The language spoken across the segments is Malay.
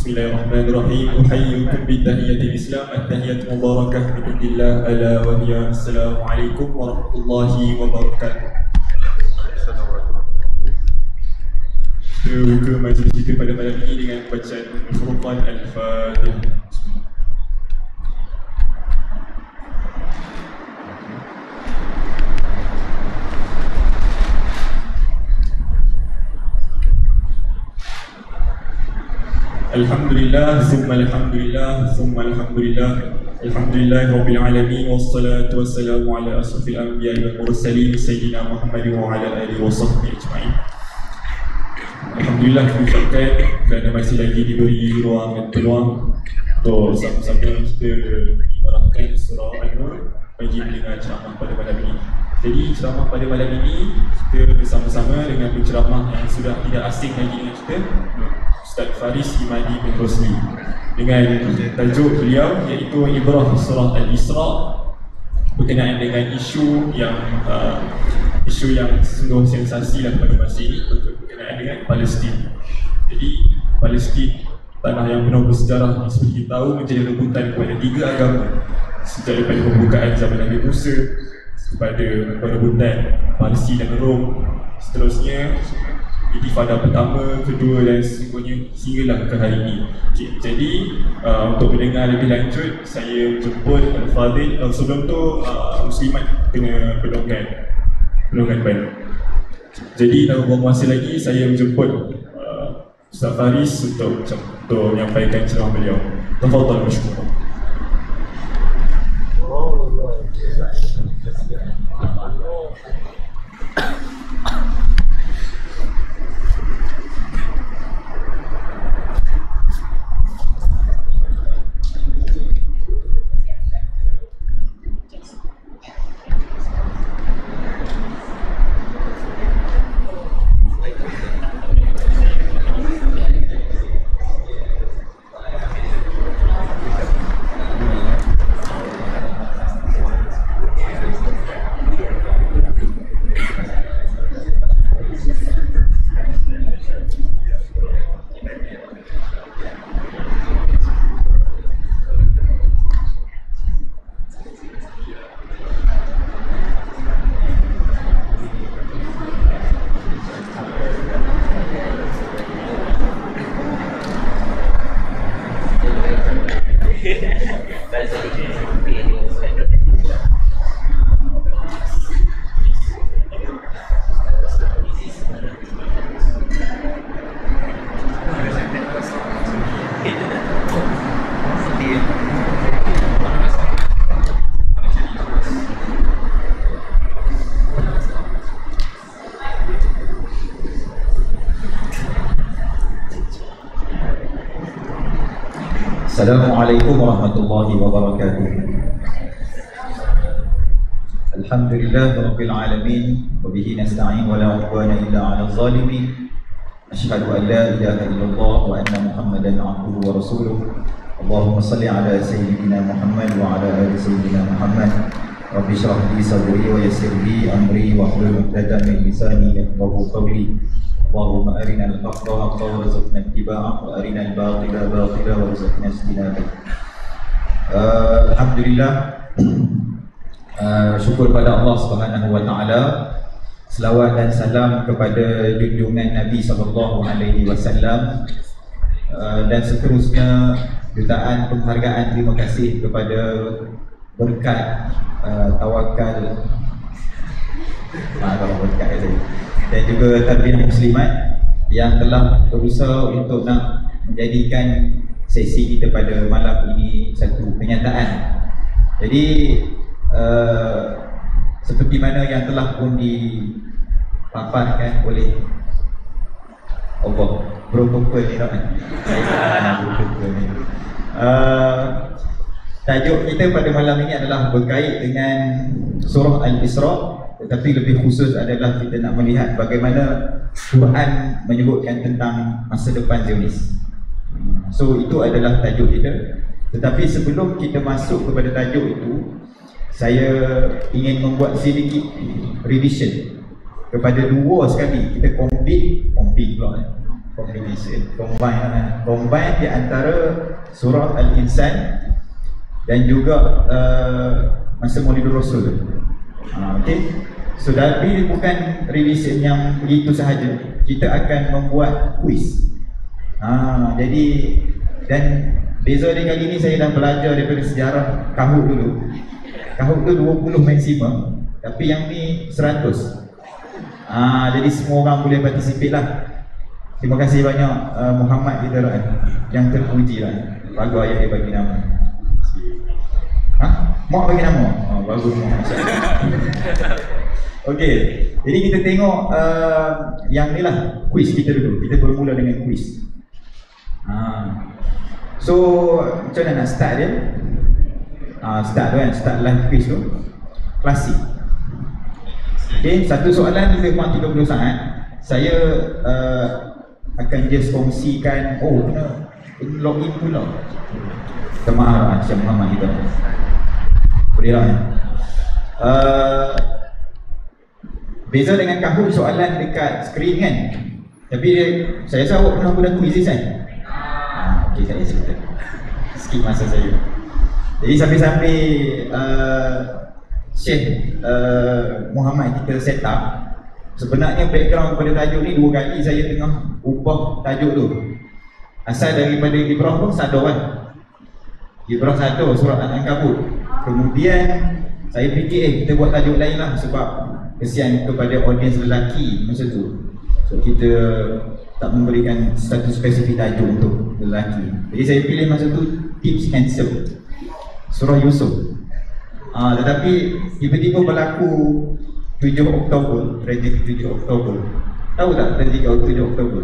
Bismillahirrahmanirrahim. Uhayyukum bitahiyatil Islam, at-tahiyatu mubarakah min indillah, ala wa hiya assalamualaikum warahmatullahi wabarakatuh. Kita buka majlis kita pada malam ini dengan bacaan Al-Furqan Al-Fatihah. Alhamdulillah, thumma alhamdulillah, thumma alhamdulillah. Alhamdulillah Rabbil Alamin, wassalatu wassalamu ala asrafil anbiya wal mursalin, Sayyidina Muhammad wa ala alihi wa sahbihi ajma'in. Alhamdulillah kita ucapkan kerana masih lagi diberi ruang dan peluang untuk sama-sama kita mengibarahkan surah An-Nur bagi mendengar ceramah pada malam ini. Jadi ceramah pada malam ini kita bersama-sama dengan penceramah yang sudah tidak asing lagi dengan kita, Ustaz Faris Imadi bin Rosli, dengan tajuk beliau iaitu Ibrah Surah Al-Isra berkenaan dengan isu yang sungguh sensasi lah pada masa ini berkenaan dengan Palestin. Jadi Palestin, tanah yang penuh bersejarah, seperti kita tahu menjadi rebutan kepada tiga agama sejak daripada pembukaan zaman Nabi Musa, kepada perebutan Parsi dan Rom, seterusnya Intifada pertama, kedua dan seterusnya hinggalah ke hari ini. Okay, jadi untuk mendengar lebih lanjut, saya jemput Al-Fadil. Sebelum tu Muslimat kena penunggan band. Jadi dalam beberapa masa lagi saya menjemput Ustaz Faris untuk menyampaikan ceramah beliau. Tafadhal mashkur. Assalamualaikum warahmatullahi wabarakatuh. Alhamdulillah Rabbil Alamin, wa bihi nasta'in wa la udwana illa 'alal zalimin. Asyhadu an la ilaha illallah wa anna Muhammadan 'abduhu wa rasuluh. Allahumma shalli 'ala sayyidina Muhammad wa 'ala ali sayyidina Muhammad. Rabbi shrah li sadri wa yassir li amri wa hlul 'uqdatam min lisani yafqahu qawli. Allahumma arina al-haqqa haqqan warzuqna ittiba'ah wa arina al-batila batila warzuqna ijtinabah. Alhamdulillah, syukur pada Allah Subhanahu wa taala. Selawat dan salam kepada junjungan Nabi sallallahu alaihi wasallam, dan seterusnya jutaan penghargaan terima kasih kepada berkat tawakal berkat saya dan juga tarbiyah muslimat yang telah berusaha untuk nak menjadikan sesi kita pada malam ini satu kenyataan. Jadi seperti mana yang telah pun dipaparkan oleh Allah, protokol ni kan. Tajuk kita pada malam ini adalah berkait dengan surah Al-Isra, tetapi lebih khusus adalah kita nak melihat bagaimana Quran menyebutkan tentang masa depan Zionis. So itu adalah tajuk kita. Tetapi sebelum kita masuk kepada tajuk itu, saya ingin membuat sedikit revision kepada dua sekali. Kita compete combine di antara surah Al-Insan dan juga masa Maulidul Rasul. Okey. So tapi bukan revision yang begitu sahaja. Kita akan membuat kuis. Jadi dan beza dia kali ni saya dah belajar daripada sejarah Kahoot dulu. Kahoot tu 20 maksimum, tapi yang ni 100. Jadi semua orang boleh participate lah. Terima kasih banyak Muhammad kita lah, yang terpuji lah. Bagus ayah dia bagi nama. Mak bagi nama? Bagus Mak. Okey, jadi kita tengok yang ni lah, kuis kita dulu. Kita bermula dengan kuis. So macam mana nak start dia? Start tu kan, start live quiz tu klasik. Okay, satu soalan lebih kurang 30 saat. Saya akan just kongsikan. Kena login pula. Minta maaf Syekh Muhammad kita. Boleh lah. Beza dengan Kahoot, soalan dekat skrin kan. Tapi saya rasa awak pernah buat quiz kan? Okay, saya cerita skip masa saya. Jadi sambil-sambil Syekh Muhammad kita set up, sebenarnya background pada tajuk ni 2 kali saya tengah ubah tajuk tu. Asal daripada Ibrah pun sadar kan, Ibrah sadar surah Al-Ankabut. Kemudian saya fikir kita buat tajuk lain lah, sebab kesian kepada audiens lelaki masa tu. So kita tak memberikan satu spesifik tajuk untuk lelaki. Jadi saya pilih masa tu Tips Handsome, surah Yusuf. Tetapi tiba-tiba berlaku 7 Oktober, tragedi 7 Oktober. Tahu tak tragedi 7 Oktober?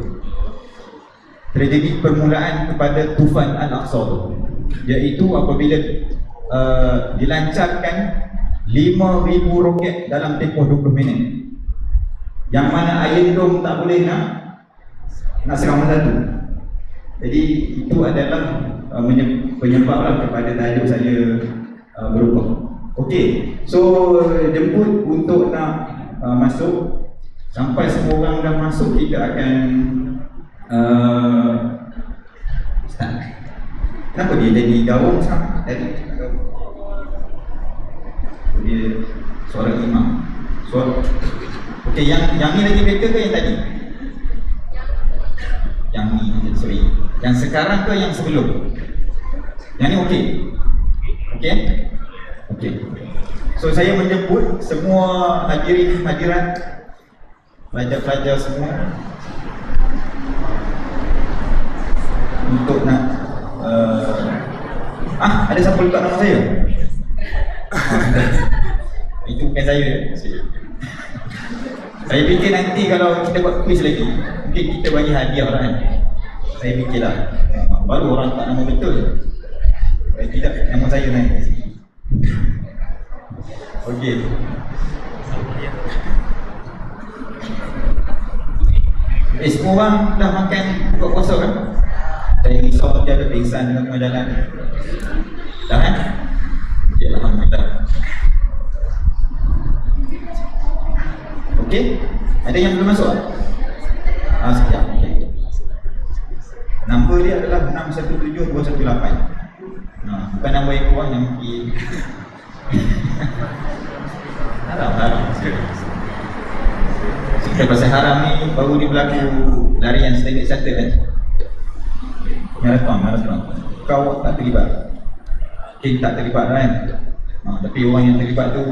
Tragedi permulaan kepada tufan Al-Aqsa tu, iaitu apabila dilancarkan 5,000 roket dalam tempoh 20 minit. Yang mana Iron Dome tak boleh nak serang satu. Jadi itu adalah penyebablah kepada tajuk saya berubah. Okey, so jemput untuk nak masuk. Sampai semua orang dah masuk, kita akan start. Kenapa dia jadi gaung sekarang? Dia suara imam. Okey, yang ni lagi better ke yang tadi? Yang ni, sorry. Yang sekarang ke yang sebelum? Yang ni okey? Okey? Okey. So saya menjemput semua hadirat, pelajar-pelajar semua untuk nak ada siapa letak nama saya? Itu bukan saya. Saya fikir nanti kalau kita buat quiz lagi, mungkin kita bagi hadiah lah kan. Saya fikirlah, baru orang tak nama betul. Tidak, nama saya naik kat sini. Okey. Semua orang dah makan buka puasa kan? Saya risau dia ada pingsan dengan tengah jalan. Dah kan? Ya, alhamdulillah. Okey, ada yang belum masuk? Sekejap, okey. Nombor dia adalah 617218. Bukan nombor yang kurang yang mungkin. Haram. Cerita pasal haram ni baru dia berlaku larian Standard Chartered kan? Marathon. Kau tak terlibat. King tak terlibat kan? Tapi orang yang terlibat tu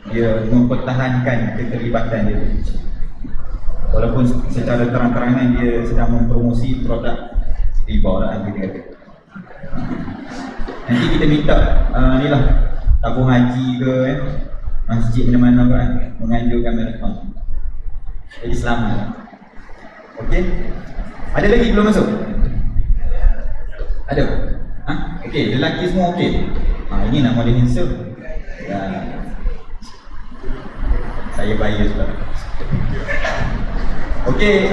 dia mempertahankan keterlibatan dia, walaupun secara terang-terangan dia sedang mempromosi produk riba lah kita kata. Nanti kita minta ni lah tabung haji ke kan, masjid mana-mana kan, menganjurkan marathon. Jadi selamat lah. Okey, ada lagi belum masuk? Ada? Okey, lelaki semua okey. Ini nama dia handsome. Saya bias pula. Okey,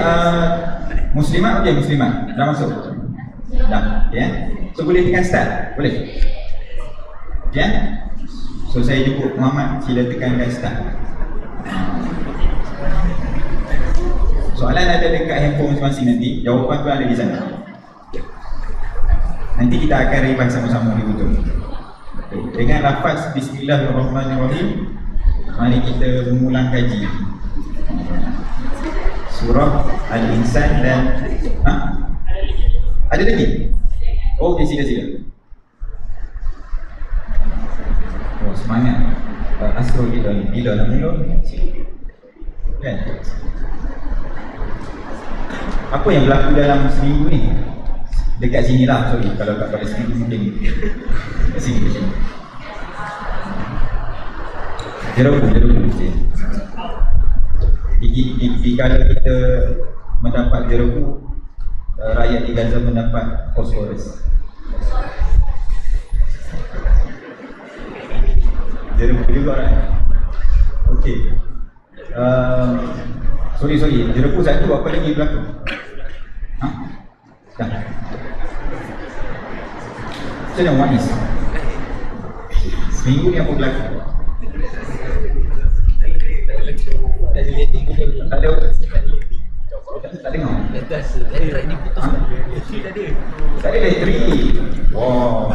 muslimat okey, muslimat. Dah masuk? Dah, okey eh? So boleh tekan start? Boleh? Okey eh? So saya jemput Muhammad, sila tekankan start. Soalan ada dekat handphone masing-masing nanti, jawapan pun ada di sana. Nanti kita akan revise sama-sama di hujung. Dengan lafaz Bismillahirrahmanirrahim, mari kita mengulang kaji surah Al-Insan dan ada lagi? Oh, okay, sila. Oh, semangat. Asal kita bila nak mula kan? Apa yang berlaku dalam seminggu ni? Dekat sini lah, sorry. Kalau kat Palestin mungkin kat sini. Jeroboam. Kalau kita mendapat jeroboam, rakyat di Gaza mendapat fosforus. Jeroboam juga kan? Okey. Sorry. Jeroboam satu, apa lagi berlaku? Dah. Macam mana manis? Seminggu ni apa berlaku? Tak ada. Tak dengar? Tak ada elektrik. Wow.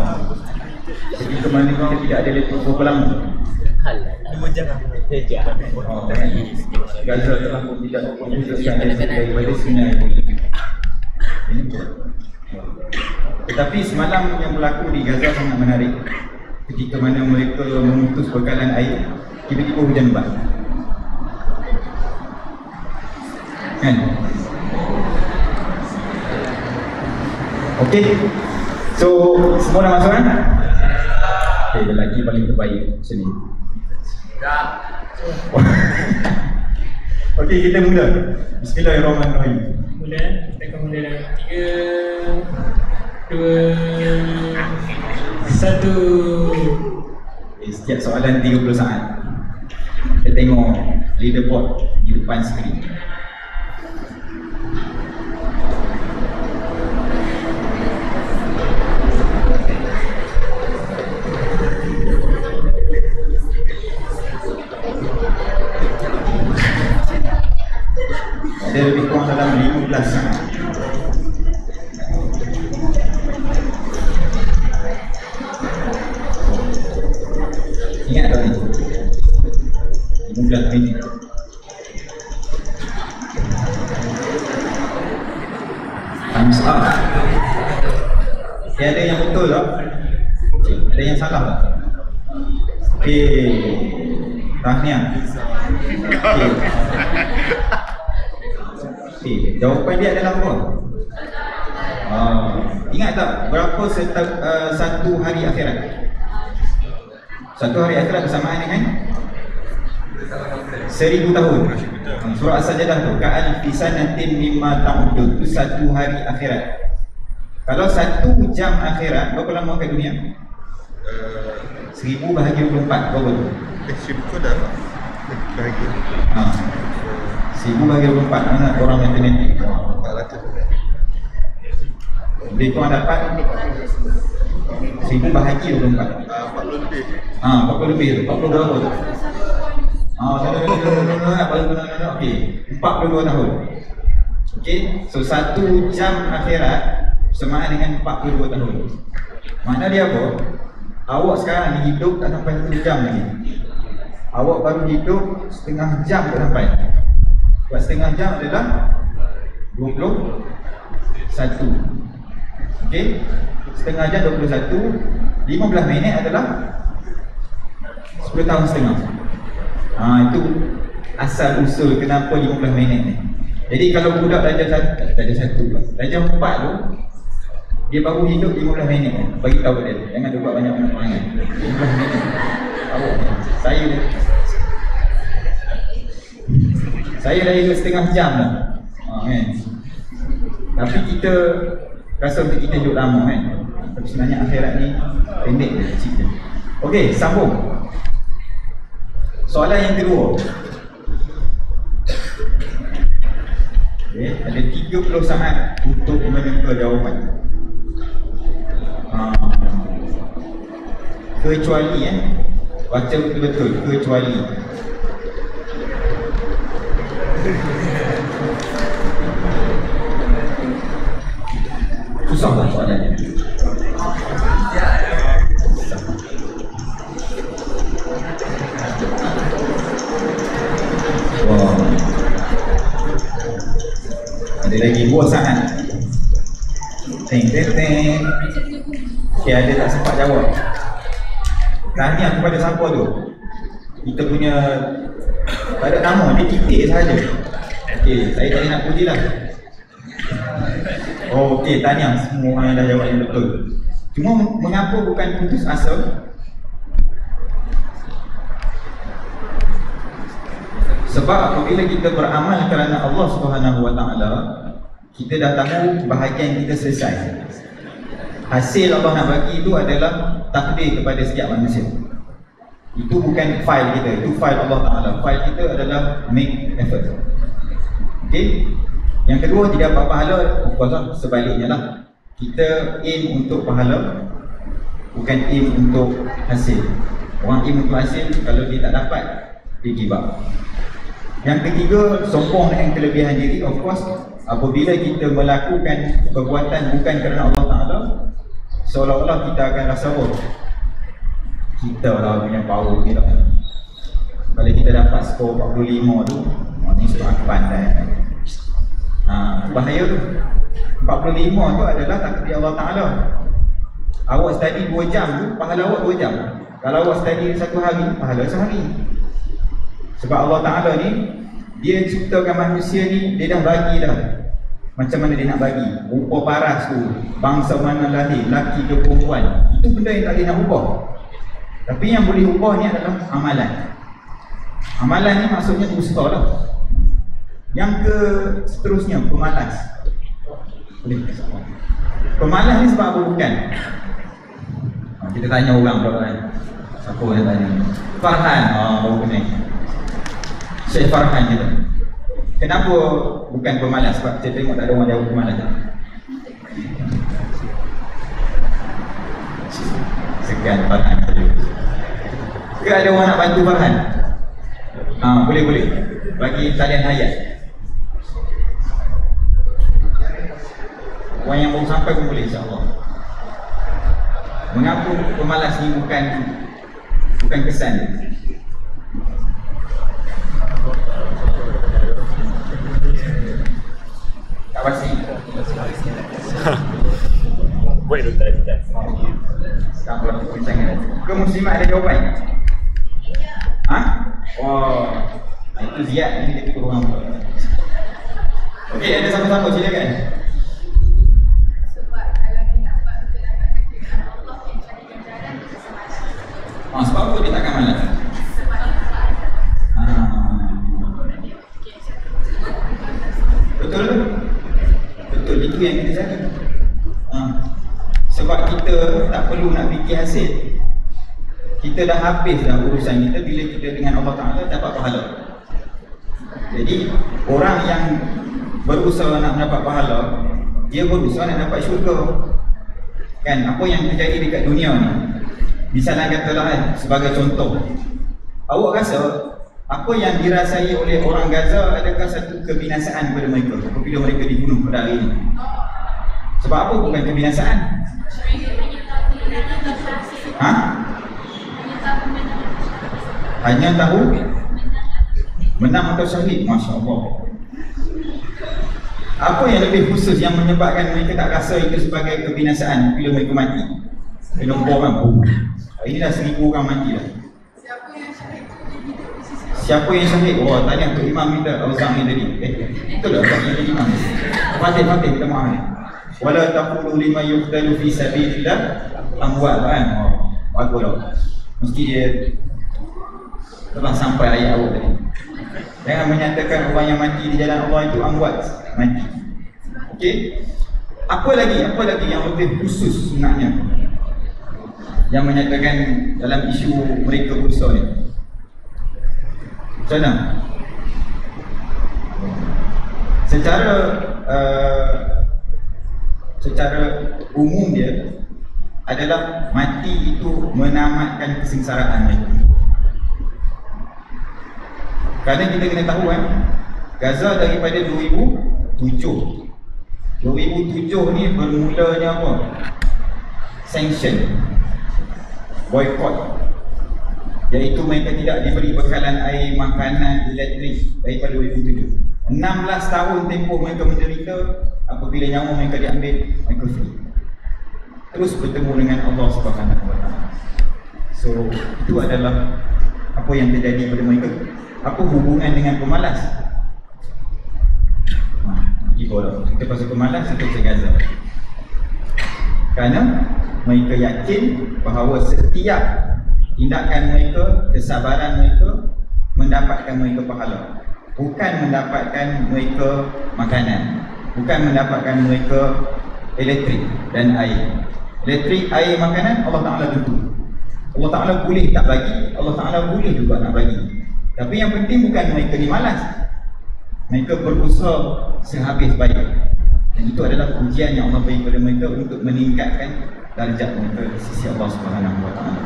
Jadi ke mana kita tidak ada elektrik berapa lama? 2 jam. Oh, Gaza telah pun tidak mempunyai daripada sebenarnya. Tetapi semalam yang berlaku di Gaza sangat menarik. Ketika mana mereka memutus bekalan air, tiba-tiba hujan lebat. Kan? Okey. So, semua dah masuk kan? Okey, lelaki paling terbaik sini. Dah. Okey, kita mula. Bismillahirrahmanirrahim. Kita akan mula dalam 3, 2, 1. Setiap soalan 30 saat. Kita tengok leaderboard di depan skrin. Ada lebih kurang dalam 15 saat. Ingat tak ni? 15 minit. Times up. Okay, ada yang betul tak? Ada yang salah tak? Tahniah. Jawapan dia adalah apa? Ingat tak berapa satu hari akhirat? Satu hari akhirat bersamaan dengan 1000 tahun. Surah As-Sajdah tu, ka'al fi sanatin mimma ta'udun, itu satu hari akhirat. Kalau 1 jam akhirat, berapa lama kat dunia? 1000 bahagi 24, berapa tu? 1000 tu dah bahagi 1000 bahagi 24, mana orang matematik? 400. Lebih kurang dapat 1000 bahagi 24. 40 lebih. 40 lebih tu, 40 berapa tu? Okey, 42 tahun. Okey, so 1 jam akhirat sama dengan 42 tahun. Makna dia apa? Awak sekarang ni hidup tak sampai 1 jam lagi. Awak baru hidup setengah jam tak sampai. Sebab setengah jam adalah 21. Okey, setengah jam 21, 15 minit adalah 10 tahun setengah. Itu asal usul kenapa 15 minit ni. Jadi kalau budak darjah 1 pula, darjah 4 tu, dia baru hidup 15 minit. Bagi tahu dia, jangan dia buat banyak perangai. 15 minit. Saya dah hidup setengah jam dah. Kan? Tapi kita rasa untuk kita hidup lama kan. Tapi sebenarnya akhirat ni pendek je, kecil je. Okey, sambung. Soalan yang kedua. Okay, ada 30 saat untuk menentukan jawapan. Kecuali baca betul-betul, kecuali Susah tak soalannya? Wow. Ada lagi buah sangat. Teng. Okay, ada tak sempat jawab? Tanya kepada siapa tu? Kita punya tak ada nama, dia titik sahaja. Okey, saya tak nak puji lah. Oh, okey, tanya semua orang yang dah jawab yang betul. Cuma mengapa bukan putus asa? Sebab apabila kita beramal kerana Allah Subhanahu Wa Taala, kita dah tahu bahagian kita selesai. Hasil Allah nak bagi itu adalah takdir kepada setiap manusia. Itu bukan file kita, itu file Allah Ta'ala. File kita adalah make effort. Okay. Yang kedua, tidak dapat pahala. Of course lah, sebaliknya lah. Kita aim untuk pahala, bukan aim untuk hasil. Orang aim untuk hasil, kalau dia tak dapat, dia give up. Yang ketiga, sombong dengan kelebihan diri. Of course, apabila kita melakukan perbuatan bukan kerana Allah Ta'ala, seolah-olah kita akan rasa kita lah punya power kita. Kalau kita dapat skor 45 tu, ni sebab aku pandai. Bahaya tu. 45 tu adalah takdir Allah Ta'ala. Awak study 2 jam tu, pahala awak 2 jam. Kalau awak study 1 hari, pahala sehari. Sebab Allah Ta'ala ni, dia ciptakan manusia ni, dia dah bagi dah macam mana dia nak bagi. Rupa paras tu, bangsa mana lahir, laki ke perempuan, itu benda yang tak boleh nak ubah. Tapi yang boleh ubah ni adalah amalan. Amalan ni maksudnya dusta lah. Yang ke seterusnya, pemalas. Pemalas ni sebab apa bukan? Kita tanya orang pula kan. Siapa yang tanya? Farhan, baru kena Syekh Farhan kita. Kenapa bukan pemalas? Sebab saya tengok tak ada orang jawab pemalas. Sekian Farhan tadi. Ke ada orang nak bantu Farhan? Boleh. Bagi talian hayat. Orang yang baru sampai pun boleh, insyaAllah. Mengapa pemalas ni bukan kesan dia? Tak pasti. Boleh tak? Tak berapa perbincangan. Ke muslimat ada jawapan? Itu Ziyad ni dia kata orang. Okey, ada sama-sama silakan. Sebab kalau dia nak buat untuk dapatkan firman Allah yang carikan jalan itu semalas. Sebab apa dia takkan malas? Sebab ikhlas. Betul? Betul, itu yang kita cakap. Sebab kita tak perlu nak fikir hasil. Kita dah habis dah urusan kita bila kita dengan Allah Ta'ala dapat pahala. Jadi orang yang berusaha nak mendapat pahala, dia berusaha nak dapat syurga. Kan, apa yang terjadi dekat dunia ni, misalnya katalah kan, sebagai contoh, awak rasa apa yang dirasai oleh orang Gaza adakah satu kebinasaan kepada mereka apabila mereka dibunuh pada hari ini? Sebab apa bukan kebinasaan? Hanya tahu menang atau syahid. Masya Allah. Apa yang lebih khusus yang menyebabkan mereka tak rasa itu sebagai kebinasaan bila mereka mati? Bila bom kan, ini dah 1000 orang mati dah. Siapa yang syahid? Tanya untuk Imam kita Al-Zami tadi. Betul tak? Tanya Imam Fatih kita maaf ni. Wala taqulu liman yuqtalu fi sabilillah amwat kan. Baguslah. Mesti dia telah sampai ayat awal tadi. Jangan menyatakan orang yang mati di jalan Allah itu amwat, mati. Okey. Apa lagi yang lebih khusus sebenarnya yang menyatakan dalam isu mereka berusaha ni? Macam mana? Secara umum dia adalah mati itu menamatkan kesengsaraan mereka. Kerana kita kena tahu kan, Gaza daripada 2007 2007 ni bermulanya apa? Sanction, boycott, iaitu mereka tidak diberi bekalan air, makanan, elektrik daripada 2007. 16 tahun tempoh mereka menderita. Apabila nyawa mereka diambil, mereka free, terus bertemu dengan Allah Subhanahu Wa Taala. So itu adalah apa yang terjadi pada mereka. Apa hubungan dengan pemalas? Kita pasal pemalas, kita pasal Gaza. Kerana mereka yakin bahawa setiap tindakan mereka, kesabaran mereka mendapatkan mereka pahala, bukan mendapatkan mereka makanan, bukan mendapatkan mereka elektrik dan air. Elektrik, air, makanan Allah Ta'ala tentu. Allah Ta'ala boleh tak bagi, Allah Ta'ala boleh juga nak bagi. Tapi yang penting bukan mereka ni malas, mereka berusaha sehabis baik. Dan itu adalah ujian yang Allah beri kepada mereka untuk meningkatkan darjat mereka di sisi Allah Subhanahu Wa Taala.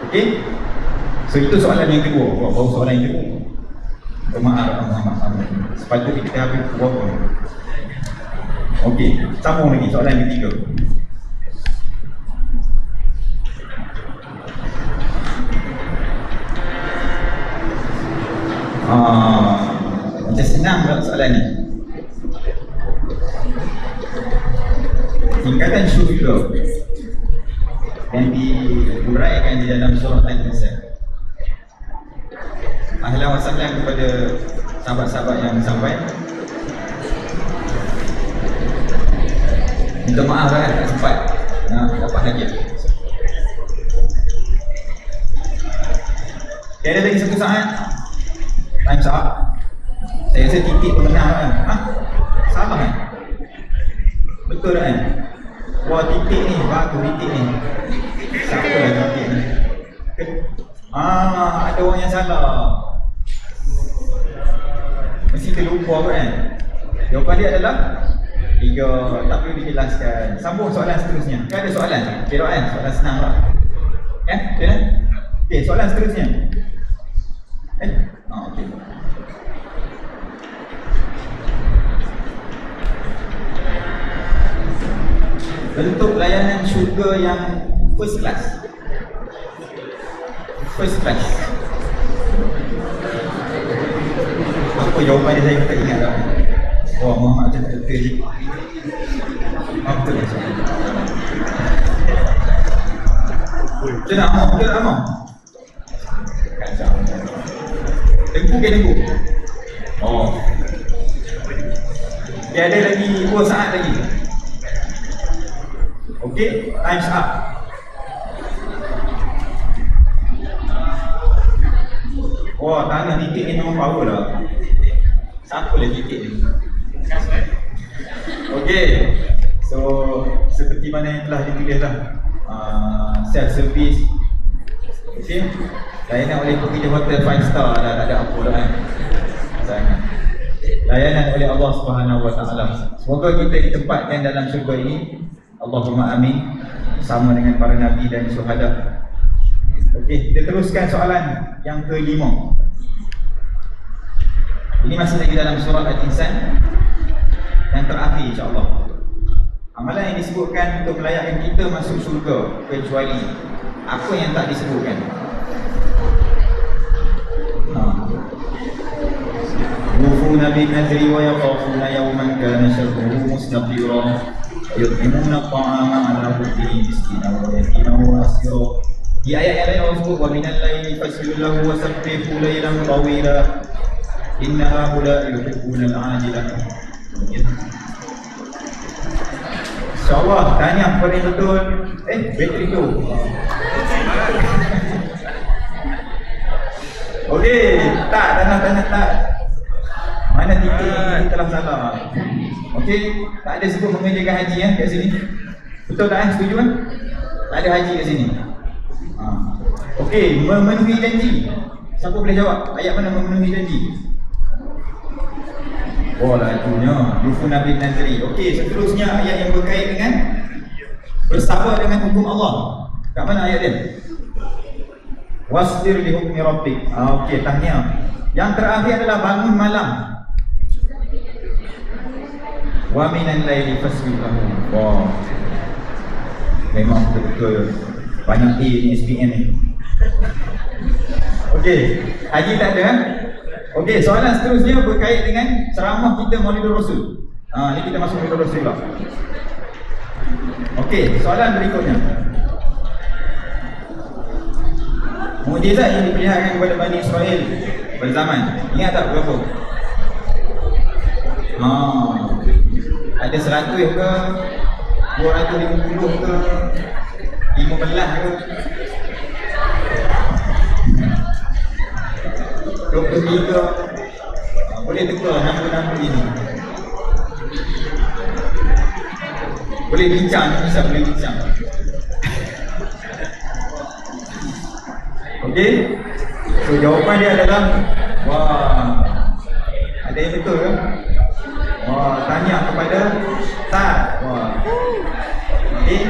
Okey? So itu soalan yang kedua. Baru soalan yang kedua. Pemaaf Muhammad. Sepatutnya kita habis berapa? Okey, sambung lagi soalan yang ketiga. Macam senang pula soalan ni. Tingkatan syurga yang diuraikan di dalam surah Al-Insan. Ahlan wa sahlan kepada sahabat-sahabat yang sampai. Minta maaf kan, tak sempat dapat hadiah. Okay, ada lagi satu saat. Time's up. Saya rasa titik pemenang kan? Salah kan? Betul kan? Wah, titik ni, bagus titik ni. Siapa yang titik ni? Ada orang yang salah. Mesti terlupa kan? Jawapan dia adalah 3, tak perlu dijelaskan. Sambung soalan seterusnya. Kan ada soalan? Kira kan? Soalan senang lah. Betul kan? Okay, soalan seterusnya. Okay. Bentuk layanan syurga yang first class. First class. Apa jawapan dia, saya tak ingat dah. Wah, Muhammad macam betul je. Apa dia cakap? Betul tak Amang? Betul tak Amang? Kacau. Tengku ke tengku? Oh. Dia ada lagi 2 saat lagi. Okay, time's up. Wah, tanah titik ni memang power lah. Siapa lah titik ni? Okay, so seperti mana yang telah ditulis lah, self-service. Okay, layanan oleh pekerja hotel 5 star dah, tak ada apa lah kan. Sangat layanan oleh Allah Subhanahu Wa Taala. Semoga kita ditempatkan dalam syurga ini. Allahumma amin. Sama dengan para nabi dan syuhada. Okey, kita teruskan soalan yang ke-5. Ini masih lagi dalam surah Al-Insan, yang terakhir insya-Allah. Amalan yang disebutkan untuk melayakkan kita masuk syurga, kecuali apa yang tak disebutkan. Yufuna bin nadri wa yakhafuna yawman kana sharruhu mustatira. Yut'imuna ta'ama ala hubbihi miskinan wa yatiman wa asira. Di ayat yang lain Allah sebut wa minal laili fasjud lahu wa sabbihu laylan tawila inna haula'i yuhibbuna al-'ajila. InsyaAllah tahniah kepada yang betul. Bateri tu. Okey, tak, tanah tak. Mana titik yang telah salah. Okey, tak ada sebut mengerjakan haji kat sini. Betul tak setuju kan? Tak ada haji kat sini. Okey, memenuhi janji. Siapa boleh jawab? Ayat mana memenuhi janji? Oh, lajunya Yufuna bin Nadri. Okey, seterusnya ayat yang berkait dengan bersabar dengan hukum Allah. Kat mana ayat dia? Wasbir li hukmi rabbik. Okey, tahniah. Yang terakhir adalah bangun malam. Wa minal laili fasbih lahu. Wah. Memang betul-betul banyak A ni SPM ni. Okey, Haji tak ada. Okey, soalan seterusnya berkait dengan ceramah kita Maulidur Rasul. Ni kita masuk Maulidur Rasul pula. Okey, soalan berikutnya. Mukjizat yang diperlihatkan kepada Bani Israel pada zaman, ingat tak berapa? Ada 100 ke, 250 ke, 15 ke, 23. Boleh teka nama-nama ini. Boleh bincang, bisa boleh bincang. Okey. So jawapan dia adalah ada yang betul ke? Tanya kepada Tak. Okey.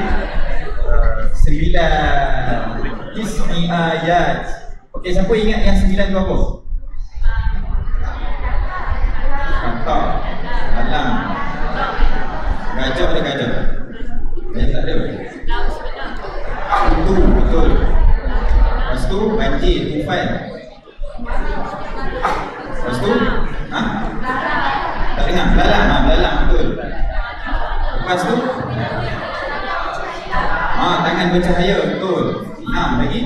9 ismi ayat. Okey, siapa ingat yang 9 tu apa? Kata, alam. Gajah ada gajah? Gajah tak ada. Itu betul. Lepas tu banjir, tufan. Lepas tu tak dengar, belalang betul. Lepas tu tangan bercahaya, betul. 6 lagi.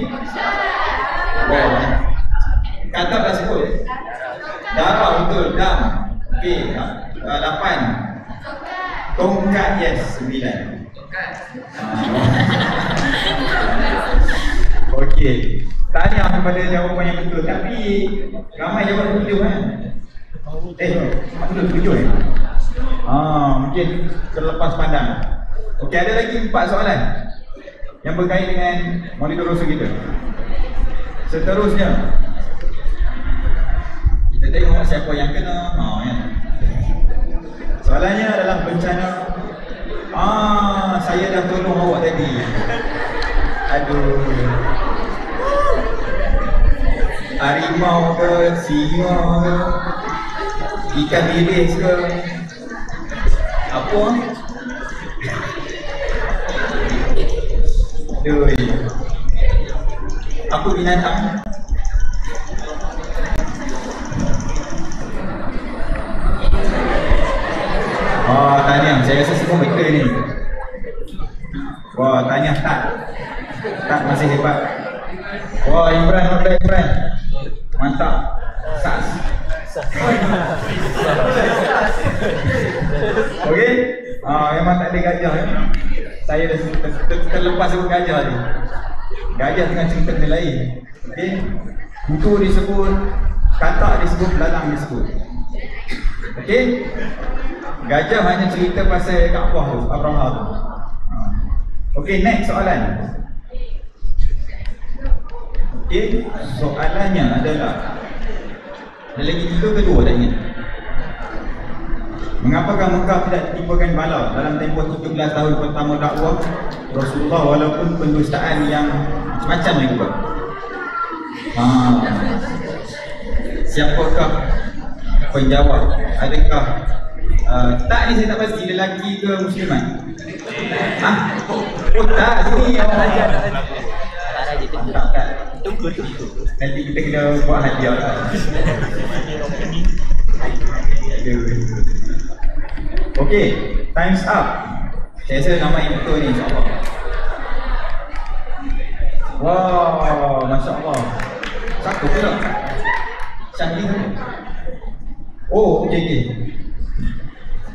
Kata dah sebut. Darah, betul. Dam. Okey, 8. Tongkat, yes. 9. Okey, tahniah kepada jawapan yang betul. Tapi ramai jawab 7 kan? Betul 7 mungkin terlepas pandang. Okey, ada lagi 4 soalan yang berkait dengan Maulidur Rasul kita. Seterusnya kita tengok siapa yang kena. Soalannya adalah bencana. Saya dah tolong awak tadi. Aduh. Harimau ke, singa ke, ikan bilis ke, apa? Aduh. Apa binatang? Tahniah, saya rasa semua betul ni. Tahniah Tak masih hebat. Imran, not bad Imran. Mantap. Sas. Okey. Memang tak ada gajah ya. Saya dah terlepas sebut gajah ni. Gajah dengan cerita benda lain. Okey. Kutu disebut, katak disebut, belalang disebut. Okey. Gajah hanya cerita pasal Kaabah tu, Abraha tu. Okey, next soalan. Okey, soalannya adalah ada lagi 3 ke 2 tak ingat. Mengapakah Mekah tidak ditimpakan bala dalam tempoh 17 tahun pertama dakwah Rasulullah walaupun pendustaan yang macam yang buat? Siapakah penjawab? Adakah tak ni saya tak pasti lelaki ke muslimat? Tak, sini awak ajar. Tak. Tunggu. Nanti kita kena buat hadiah. Okey, time's up. Saya rasa nama yang betul ni insya-Allah. Wow, masya-Allah. Siapa tu tak? Syahli tu. Okey.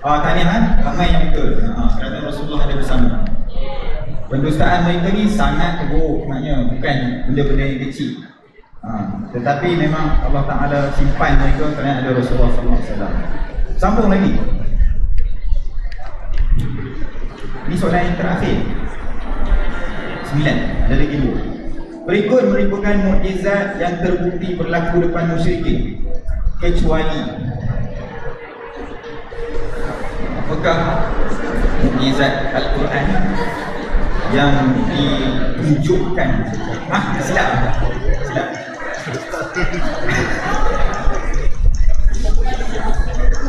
Tahniah, ramai yang betul. Kerana Rasulullah ada bersama. Pendustaan mereka ni sangat teruk, maknanya bukan benda-benda yang kecil. Tetapi memang Allah Ta'ala simpan mereka kerana ada Rasulullah SAW. Sambung lagi. Ini soalan yang terakhir. 9, ada lagi 2. Berikut merupakan mukjizat yang terbukti berlaku depan musyrikin, kecuali apakah mukjizat Al-Quran yang ditunjukkan? Silap.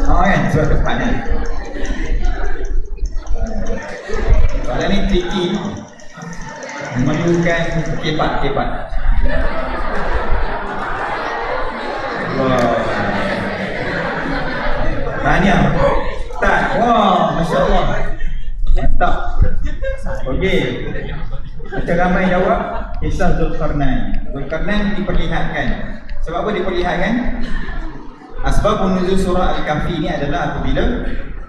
Kan, surat depan kan. Soalan ni tricky, memerlukan kepat-kepat. Wah. Tanya. Tak. Wah, Masya Allah. Mantap. Okey. Macam ramai jawab, kisah Zulkarnain. Zulkarnain diperlihatkan. Sebab apa diperlihatkan? Asbab nuzul surah Al-Kahfi ni adalah apabila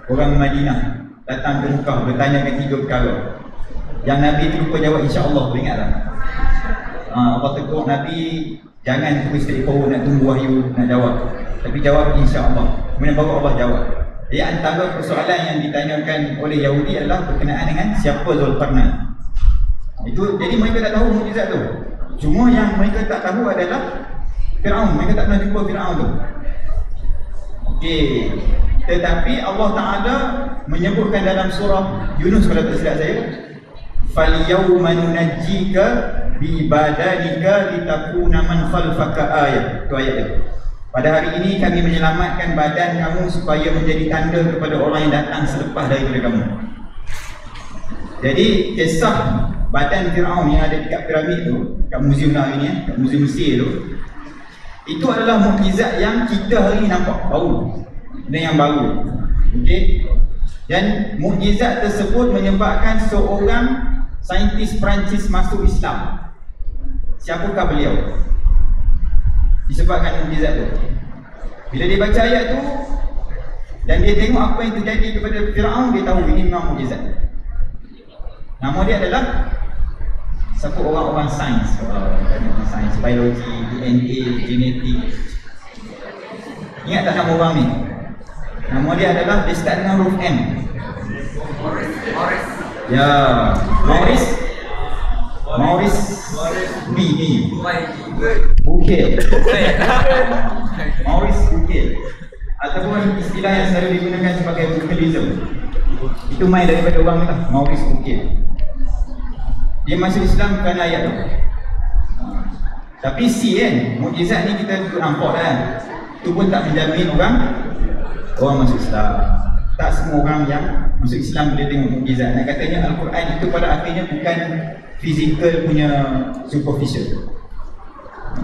orang Madinah datang ke Mekah bertanyakan 3 perkara. Yang Nabi terlupa jawab, insya-Allah, ingat tak? Allah tegur Nabi, jangan terus telefon nak tunggu wahyu nak jawab. Tapi jawab insya-Allah. Kemudian baru Allah jawab. Jadi antara persoalan yang ditanyakan oleh Yahudi adalah berkenaan dengan siapa Zulkarnain. Itu jadi mereka tak tahu mukjizat tu. Cuma yang mereka tak tahu adalah Firaun. Mereka tak pernah jumpa Firaun tu. Okey. Tetapi Allah Taala menyebutkan dalam surah Yunus kalau tak silap saya, fal yawma nunajjika bi badanika litakuna man khalfaka ayat. Itu ayat dia. Pada hari ini kami menyelamatkan badan kamu supaya menjadi tanda kepada orang yang datang selepas daripada kamu. Jadi kisah badan Firaun yang ada dekat piramid tu, kat muzium hari ni, kat muzium Mesir tu, itu adalah mukjizat yang kita hari ni nampak baru. Benda yang baru. Okey. Dan mukjizat tersebut menyebabkan seorang saintis Perancis masuk Islam. Siapakah beliau? Disebabkan mukjizat tu. Bila dia baca ayat tu dan dia tengok apa yang terjadi kepada Firaun, dia tahu ini memang mukjizat. Nama dia adalah siapa? Orang-orang sains. Sains, biologi, DNA, genetik. Ingat tak nama orang ni? Nama dia adalah, dia start dengan huruf M. Ya, Maurice B ni. Bouquet. Maurice Bouquet. Ataupun istilah yang selalu digunakan sebagai Bouquetism. Itu main daripada orang ni lah, Maurice Bouquet. Dia masuk Islam kerana ayat tu. Tapi kan, mukjizat ni kita nampak kan. Itu pun tak menjamin orang masuk Islam. Tak semua orang yang masuk Islam boleh tengok mukjizat. Nak katanya Al-Quran itu pada akhirnya bukan fizikal punya superficial.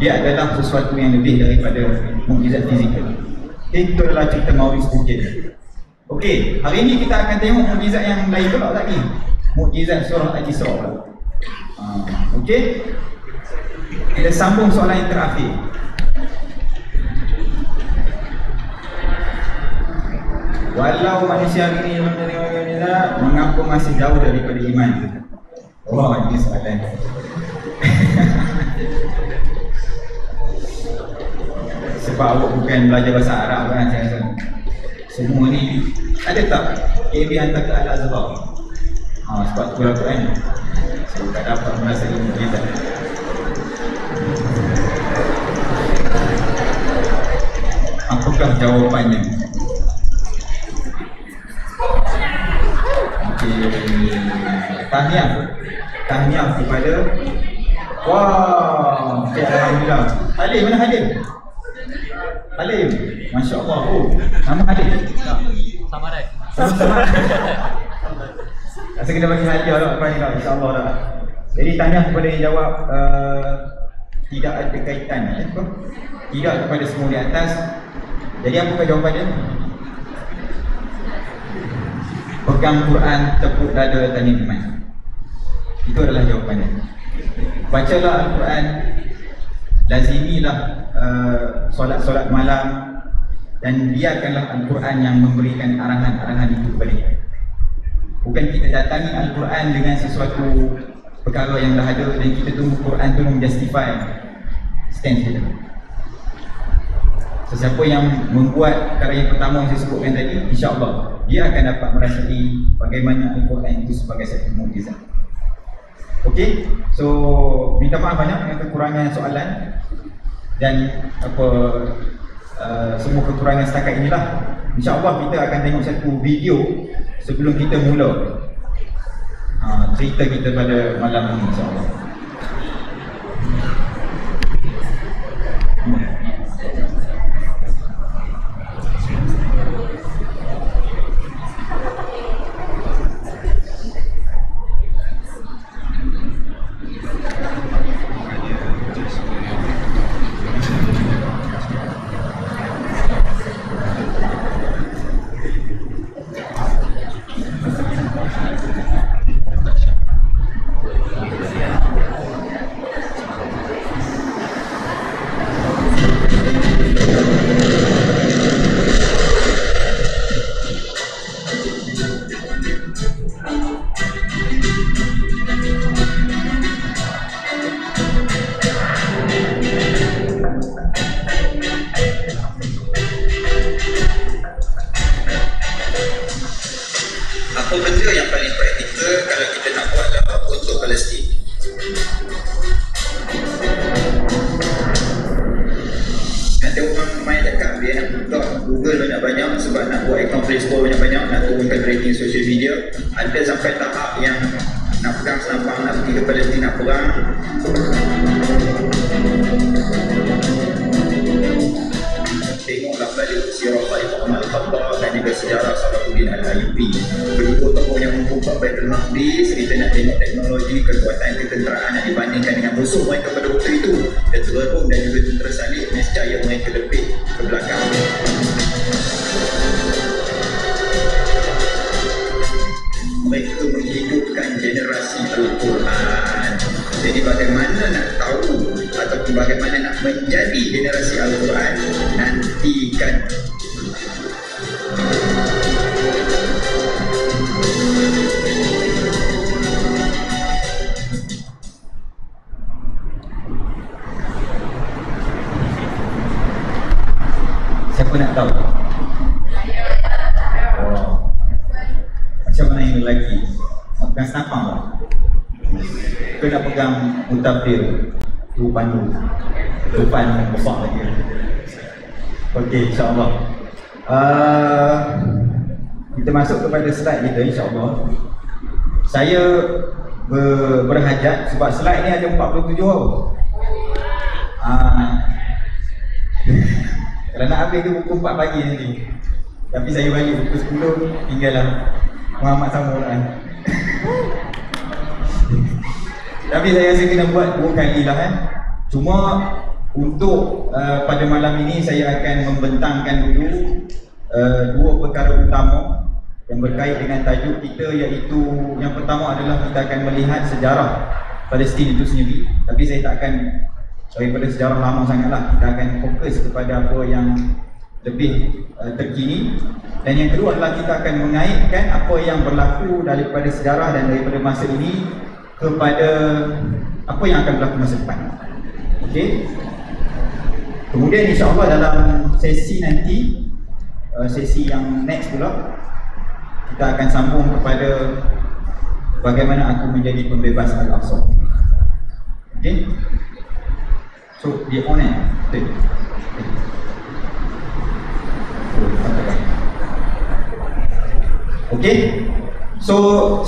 Dia adalah sesuatu yang lebih daripada mukjizat fizikal. Itu adalah cerita Maurice Bouquet. Okey, hari ini kita akan tengok mukjizat yang lain pula lagi. Mukjizat surah Al-Isra. Okey. Kita sambung soalan yang terakhir. Walau manusia hari ini mengapa masih jauh daripada iman? Oh, ini soalan. Sebab awak bukan belajar bahasa Arab kan, saya rasa. Semua ni ada tak KB hantar ke Al-Azhar? Sebab tu lah kan. Saya tak dapat merasa ilmu kita. Apakah jawapannya? Tahniah kepada wah, alhamdulillah. Halim, mana Halim? Halim, Masya Allah. Oh, nama Halim Samarai. Rasa kita bagi hadiah lah apa ni lah, insya-Allah dah. Jadi tahniah kepada yang jawab tidak ada kaitan tidak kepada semua di atas. Jadi apakah jawapannya? Pegang Quran, tepuk dada, tanya iman. Itu adalah jawapannya. Bacalah Al-Quran, lazimilah solat-solat malam, dan biarkanlah Al-Quran yang memberikan arahan-arahan itu kepada kita. Bukan kita datangi Al-Quran dengan sesuatu perkara yang dah ada dan kita tunggu Quran tu menjustify stance kita. Sesiapa yang membuat perkara yang pertama yang saya sebutkan tadi, insya-Allah dia akan dapat merasai bagaimana Al-Quran itu sebagai satu mukjizat. Okey, so minta maaf banyak dengan kekurangan soalan dan semua kekurangan setakat inilah. InsyaAllah kita akan tengok satu video sebelum kita mula cerita kita pada malam ini, insyaAllah. Palestin. Nanti orang main cakap dia nak buka Google banyak-banyak sebab nak buat account Play Store banyak-banyak, nak turunkan rating social media. Ada sampai tahap yang nak pegang senapang, nak pergi ke Palestin, nak perang. Tengoklah balik sirah Khalifah Umar Al-Khattab dan juga sejarah Salahuddin Al-Ayyubi. Kedua tokoh yang membuka Baitul Maqdis. Kita nak tengok teknologi, kekuatan ketenteraan yang dibandingkan dengan musuh mereka pada waktu itu. Tentera Rom dan juga tentera Salib, nescaya mereka lebih ke belakang. Mereka menghidupkan generasi Al-Quran. Jadi bagaimana nak tahu ataupun bagaimana nak menjadi generasi Al-Quran, nantikan. Siapa nak tahu? Oh. Macam mana yang lelaki? Pegang senapang tak? Kau nak pegang mutafir, tu pandu, depan besar lagi. Okey, insyaAllah. Kita masuk kepada slide kita, insyaAllah. Saya berhajat sebab slide ni ada 47 orang. Kalau nak habis ke pukul 4 pagi nanti. Tapi saya balik pukul 10, tinggallah Muhammad sama orang. Tapi saya rasa kena buat 2 kali lah Cuma untuk pada malam ini saya akan membentangkan dulu 2 perkara utama yang berkait dengan tajuk kita, iaitu yang pertama adalah kita akan melihat sejarah Palestin itu sendiri. Tapi saya tak akan daripada sejarah lama sangatlah, kita akan fokus kepada apa yang lebih terkini. Dan yang kedua adalah kita akan mengaitkan apa yang berlaku daripada sejarah dan daripada masa ini kepada apa yang akan berlaku masa depan. Okey. Kemudian insya-Allah dalam sesi nanti, sesi yang next pula, kita akan sambung kepada bagaimana aku menjadi pembebas Al-Aqsa. Okey. So dia on betul. Okey. So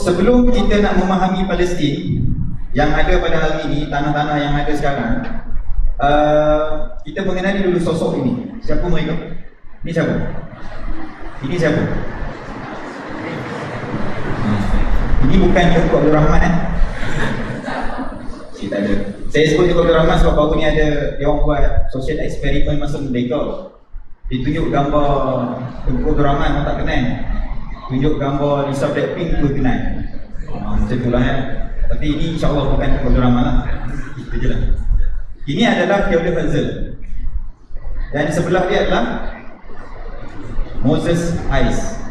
sebelum kita nak memahami Palestin yang ada pada hari ini, tanah-tanah yang ada sekarang, kita mengenali dulu sosok ini. Siapa mereka? Ini siapa? Ini siapa? Ini bukan Tengku Abdul Rahman Saya tak ada. Saya sebut Tengku Abdul Rahman sebab baru ni ada dia orang buat social eksperimen masa Merdeka. Dia tunjuk gambar Tengku Abdul Rahman, orang tak kenal. Tunjuk gambar Lisa Blackpink, tu kenal. Macam itulah Tapi ini insyaAllah bukan Tengku Abdul Rahman lah. Itu je lah. Ini adalah Theodore Herzl. Dan sebelah dia adalah Moses Hayes.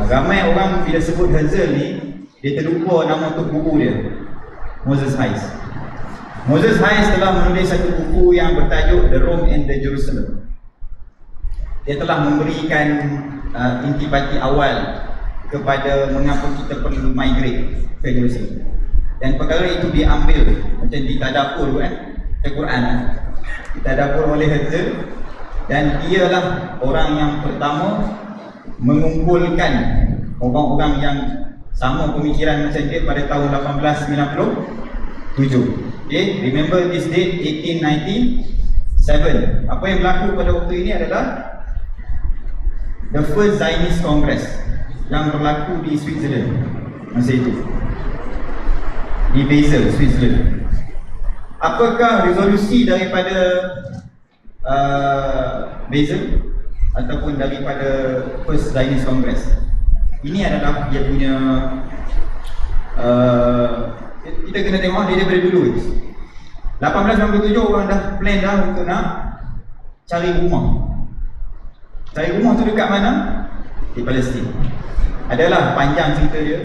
Ramai orang bila sebut Herzl ni, dia terlupa nama untuk buku dia, Moses Hayes. Moses Hayes telah menulis satu buku yang bertajuk The Rome and the Jerusalem. Dia telah memberikan intipati awal kepada mengapa kita perlu migrate ke Jerusalem. Dan perkara itu diambil macam ditadabur Al-Quran ditadabur oleh Herzl. Dan dialah orang yang pertama mengumpulkan orang-orang yang sama pemikiran macam dia pada tahun 1897. Okay, remember this date, 1897. Apa yang berlaku pada waktu ini adalah the first Zionist Congress yang berlaku di Switzerland masa itu, di Basel, Switzerland. Apakah resolusi daripada Basel ataupun daripada First Zionist Congress? Ini adalah dia punya kita kena tengok dia daripada dulu. 1897 orang dah plan dah untuk nak cari rumah. Cari rumah tu dekat mana? Di Palestin. Adalah panjang cerita dia.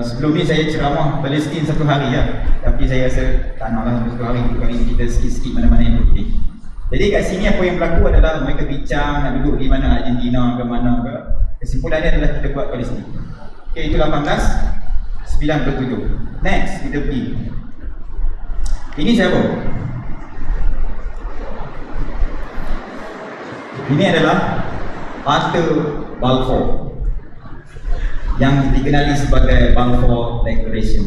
Sebelum ni saya ceramah Palestin satu hari tapi saya rasa tak naklah satu hari. Kali ni kita sikit-sikit mana-mana yang penting. Jadi kat sini apa yang berlaku adalah mereka bincang nak duduk di mana, Argentina ke mana ke. Kesimpulannya adalah kita buat Palestin. Okey, itu 18. 97. Next, kita pergi. Ini siapa? Ini adalah Arthur Balfour yang dikenali sebagai Balfour Declaration,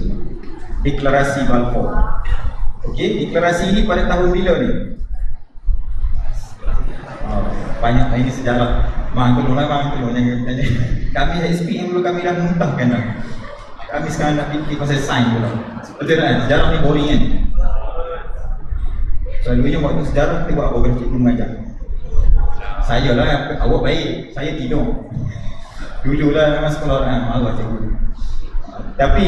Deklarasi Balfour. Okey, deklarasi ini pada tahun bila ni? Banyak ini sejarah. Bang tolonglah jangan tanya. Kami SPM dulu kami dah muntahkan dah. Kami sekarang nak fikir pasal sains pula. Betul kan? Sejarah ni boring kan? Selalunya waktu sejarah kita buat apa kalau cikgu mengajar? Saya lah, awak baik, saya tidur. Dulu lah memang sekolah marah cikgu. Tapi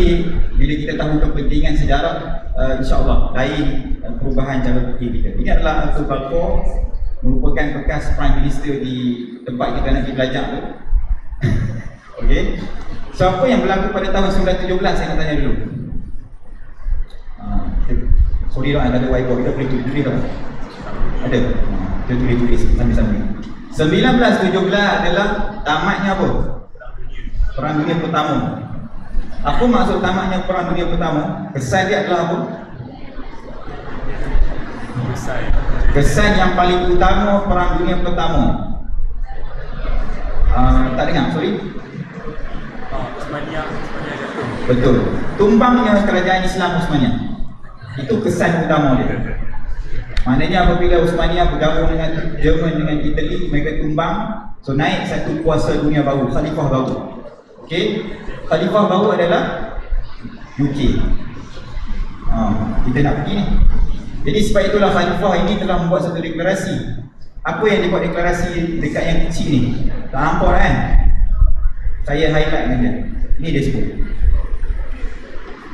bila kita tahu kepentingan sejarah, insyaAllah lain perubahan cara fikir kita. Ini adalah Arthur Balfour, merupakan bekas Prime Minister di tempat kita nak pergi belajar tu. Okey. So apa yang berlaku pada tahun 1917 saya nak tanya dulu. Sorry dah, ada whiteboard, kita boleh tulis tak? Ada. Kita tulis sambil-sambil. 1917 adalah tamatnya apa? Perang Dunia Pertama. Apa maksud tamatnya Perang Dunia Pertama? Kesan dia adalah apa? Kesan yang paling utama Perang Dunia Pertama. Tak dengar, sorry. Osmania jatuh. Betul. Tumbangnya kerajaan Islam Osmania. Itu kesan utama dia. Maknanya apabila Osmania bergabung dengan Jerman dengan Itali, mereka tumbang, so naik satu kuasa dunia baru, khalifah baru. Okey. Khalifah baru adalah UK. Kita nak pergi ni. Jadi sebab itulah khalifah ini telah membuat satu deklarasi. Apa yang dia buat deklarasi dekat yang kecil ni? Tak nampak kan? Saya highlight dengan dia. Ini dia sebut.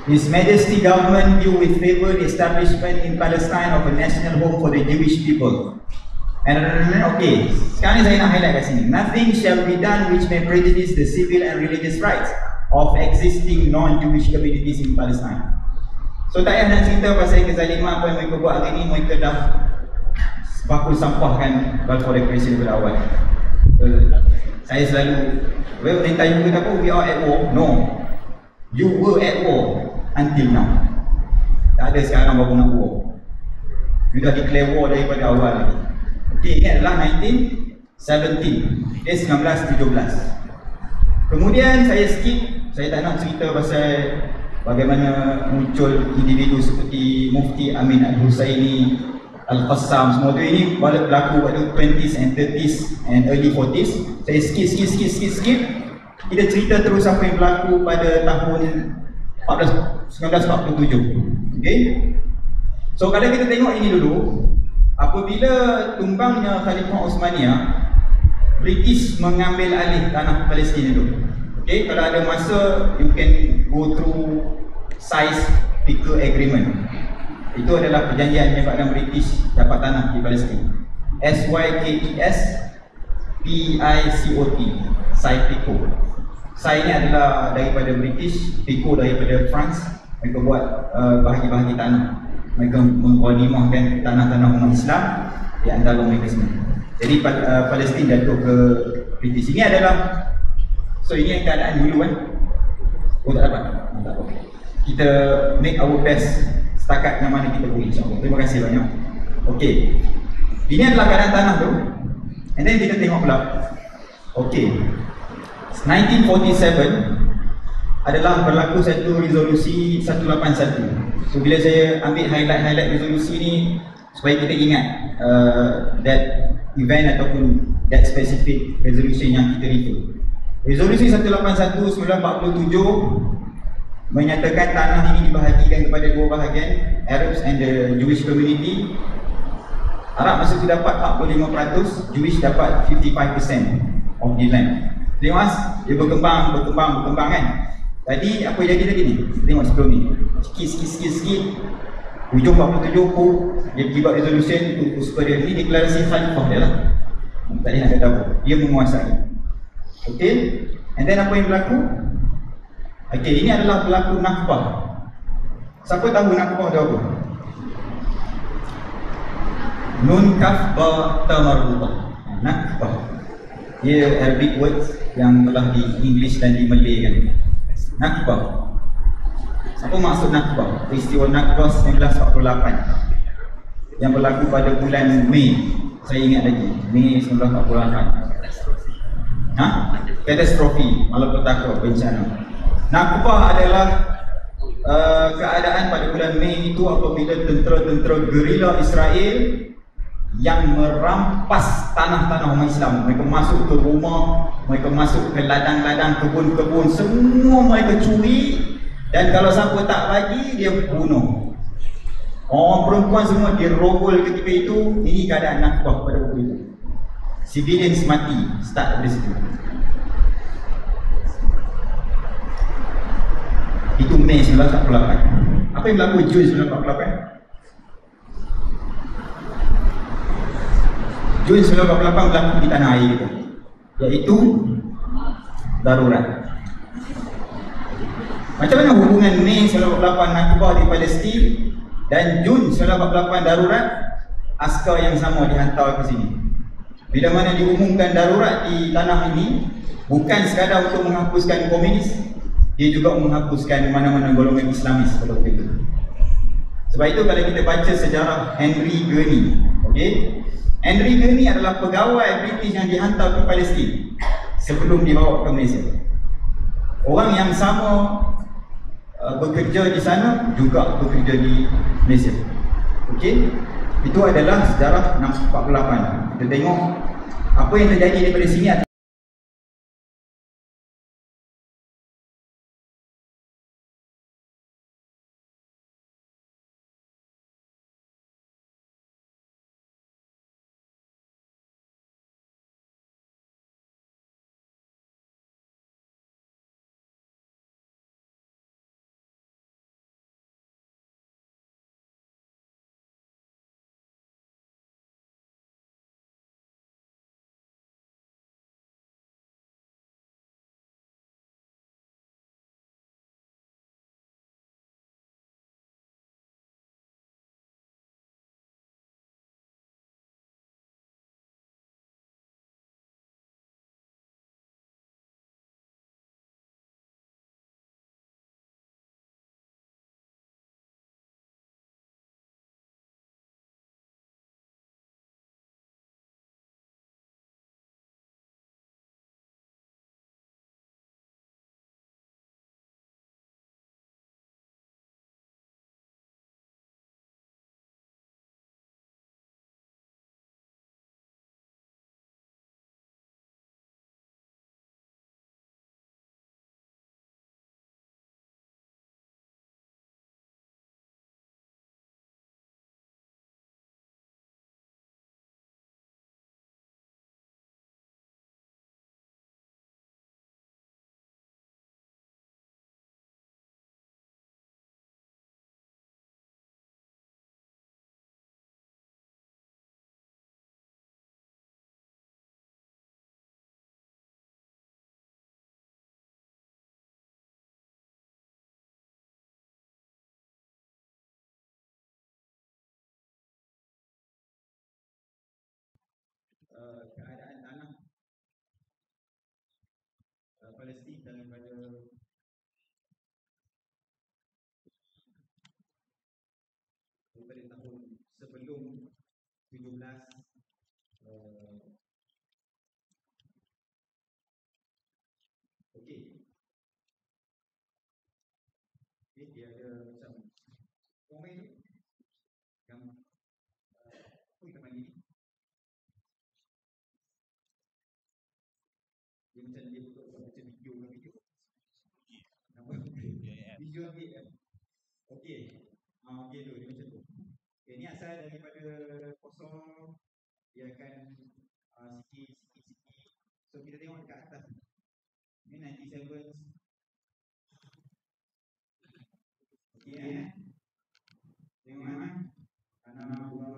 His Majesty government view with favour the establishment in Palestine of a national home for the Jewish people. And okay, sekarang ni saya nak highlight kat sini. Nothing shall be done which may prejudice the civil and religious rights of existing non-Jewish communities in Palestine. So tak payah nak cerita pasal kezaliman apa yang mereka buat hari ni. Mereka dah bakul sampahkan Balfour Declaration daripada awal. Saya selalu, well, perintah you kata apa? We are at war. No, you were at war until now. Tak ada sekarang baru nak war. You dah declare war daripada awal lagi. Okay, ini adalah 1917. Dia 1917. Kemudian saya skip. Saya tak nak cerita pasal bagaimana muncul individu seperti Mufti Amin Al-Husaini, Al-Qassam, semua tu ini berlaku pada 20s and 30s and early 40s. Saya skip. Kita cerita terus apa yang berlaku pada tahun 1947. Okay. So kalau kita tengok ini dulu, apabila tumbangnya Khalifah Osmania, British mengambil alih tanah Palestin itu. Okay, kalau ada masa, you can go through Sykes-Picot Agreement. Itu adalah perjanjian yang menyebabkan British dapat tanah di Palestin. Sykes-Picot, Sykes-Picot. Sykes ni adalah daripada British, Picot daripada France. Mereka buat bahagi-bahagi tanah. Mereka mengkonimahkan tanah-tanah umat Islam di antara mereka semua. Jadi Palestin jatuh ke British. Ini adalah, so ini yang keadaan dulu kan. Oh tak dapat? Tak apa. Kita make our best setakat yang mana kita boleh, insyaAllah. Terima kasih banyak. Okey, ini adalah keadaan tanah tu. And then kita tengok pula. Okey, 1947 adalah berlaku satu resolusi 181. So bila saya ambil highlight resolusi ni supaya kita ingat that event ataupun that specific resolution yang kita refer. Resolusi 181 1947 menyatakan tanah ini dibahagikan kepada dua bahagian, Arabs and the Jewish community. Arab masa itu dapat 45%, Jewish dapat 55% of the land. Tengok mas, dia berkembang kan. Tadi apa yang jadi tadi ni? Tengok sebelum ni. Sikit. Hujung 47 dia pergi buat resolution untuk supaya ini deklarasi khalifah dia lah. Tadi nak kata apa? Dia menguasai. Okey. And then apa yang berlaku? Okey, ini adalah berlaku Nakbah. Siapa tahu Nakbah dia apa? Nun kaf ba ta marbutah. Nakbah. Dia Arabic words yang telah di English dan di Malay kan. Nakbah. Apa maksud Nakbah? Peristiwa Nakbah 1948 yang berlaku pada bulan Mei. Saya ingat lagi, Mei 1948. Katastrofi, malapetaka, bencana. Nakbah adalah keadaan pada bulan Mei itu apabila tentera-tentera gerila Israel yang merampas tanah-tanah umat Islam. Mereka masuk ke rumah, mereka masuk ke ladang-ladang, kebun-kebun, semua mereka curi, dan kalau siapa tak bagi, dia bunuh. Orang perempuan semua dirogol ketika itu. Ini keadaan Nakbah pada waktu itu. Civilians mati, start dari situ. Itu Mei 1948. Apa yang berlaku Jun 1948? Jun 1948 berlaku di tanah air kita, iaitu darurat. Macam mana hubungan Mei 1948 Nakbah di Palestin dan Jun 1948 darurat? Askar yang sama dihantar ke sini. Bila mana diumumkan darurat di tanah ini, bukan sekadar untuk menghapuskan komunis, dia juga menghapuskan mana-mana golongan Islamis pada waktu itu. Sebab itu kalau kita baca sejarah Henry Gurney, okey, Henry Gurney adalah pegawai British yang dihantar ke Palestin sebelum dibawa ke Malaysia. Orang yang sama bekerja di sana juga bekerja di Malaysia. Okey, itu adalah sejarah 1948. Kita tengok apa yang terjadi daripada sini. Keadaan tanah Palestin daripada tahun sebelum 17 okey. Dia ada macam komen yang apa kita panggil ni? Dia macam dia betul macam video nama video ambil kan. Okey. Okey tu dia macam tu. Ini asal daripada kosong, dia akan sikit. So kita tengok dekat atas ni 97. Okey tengok tanah bunga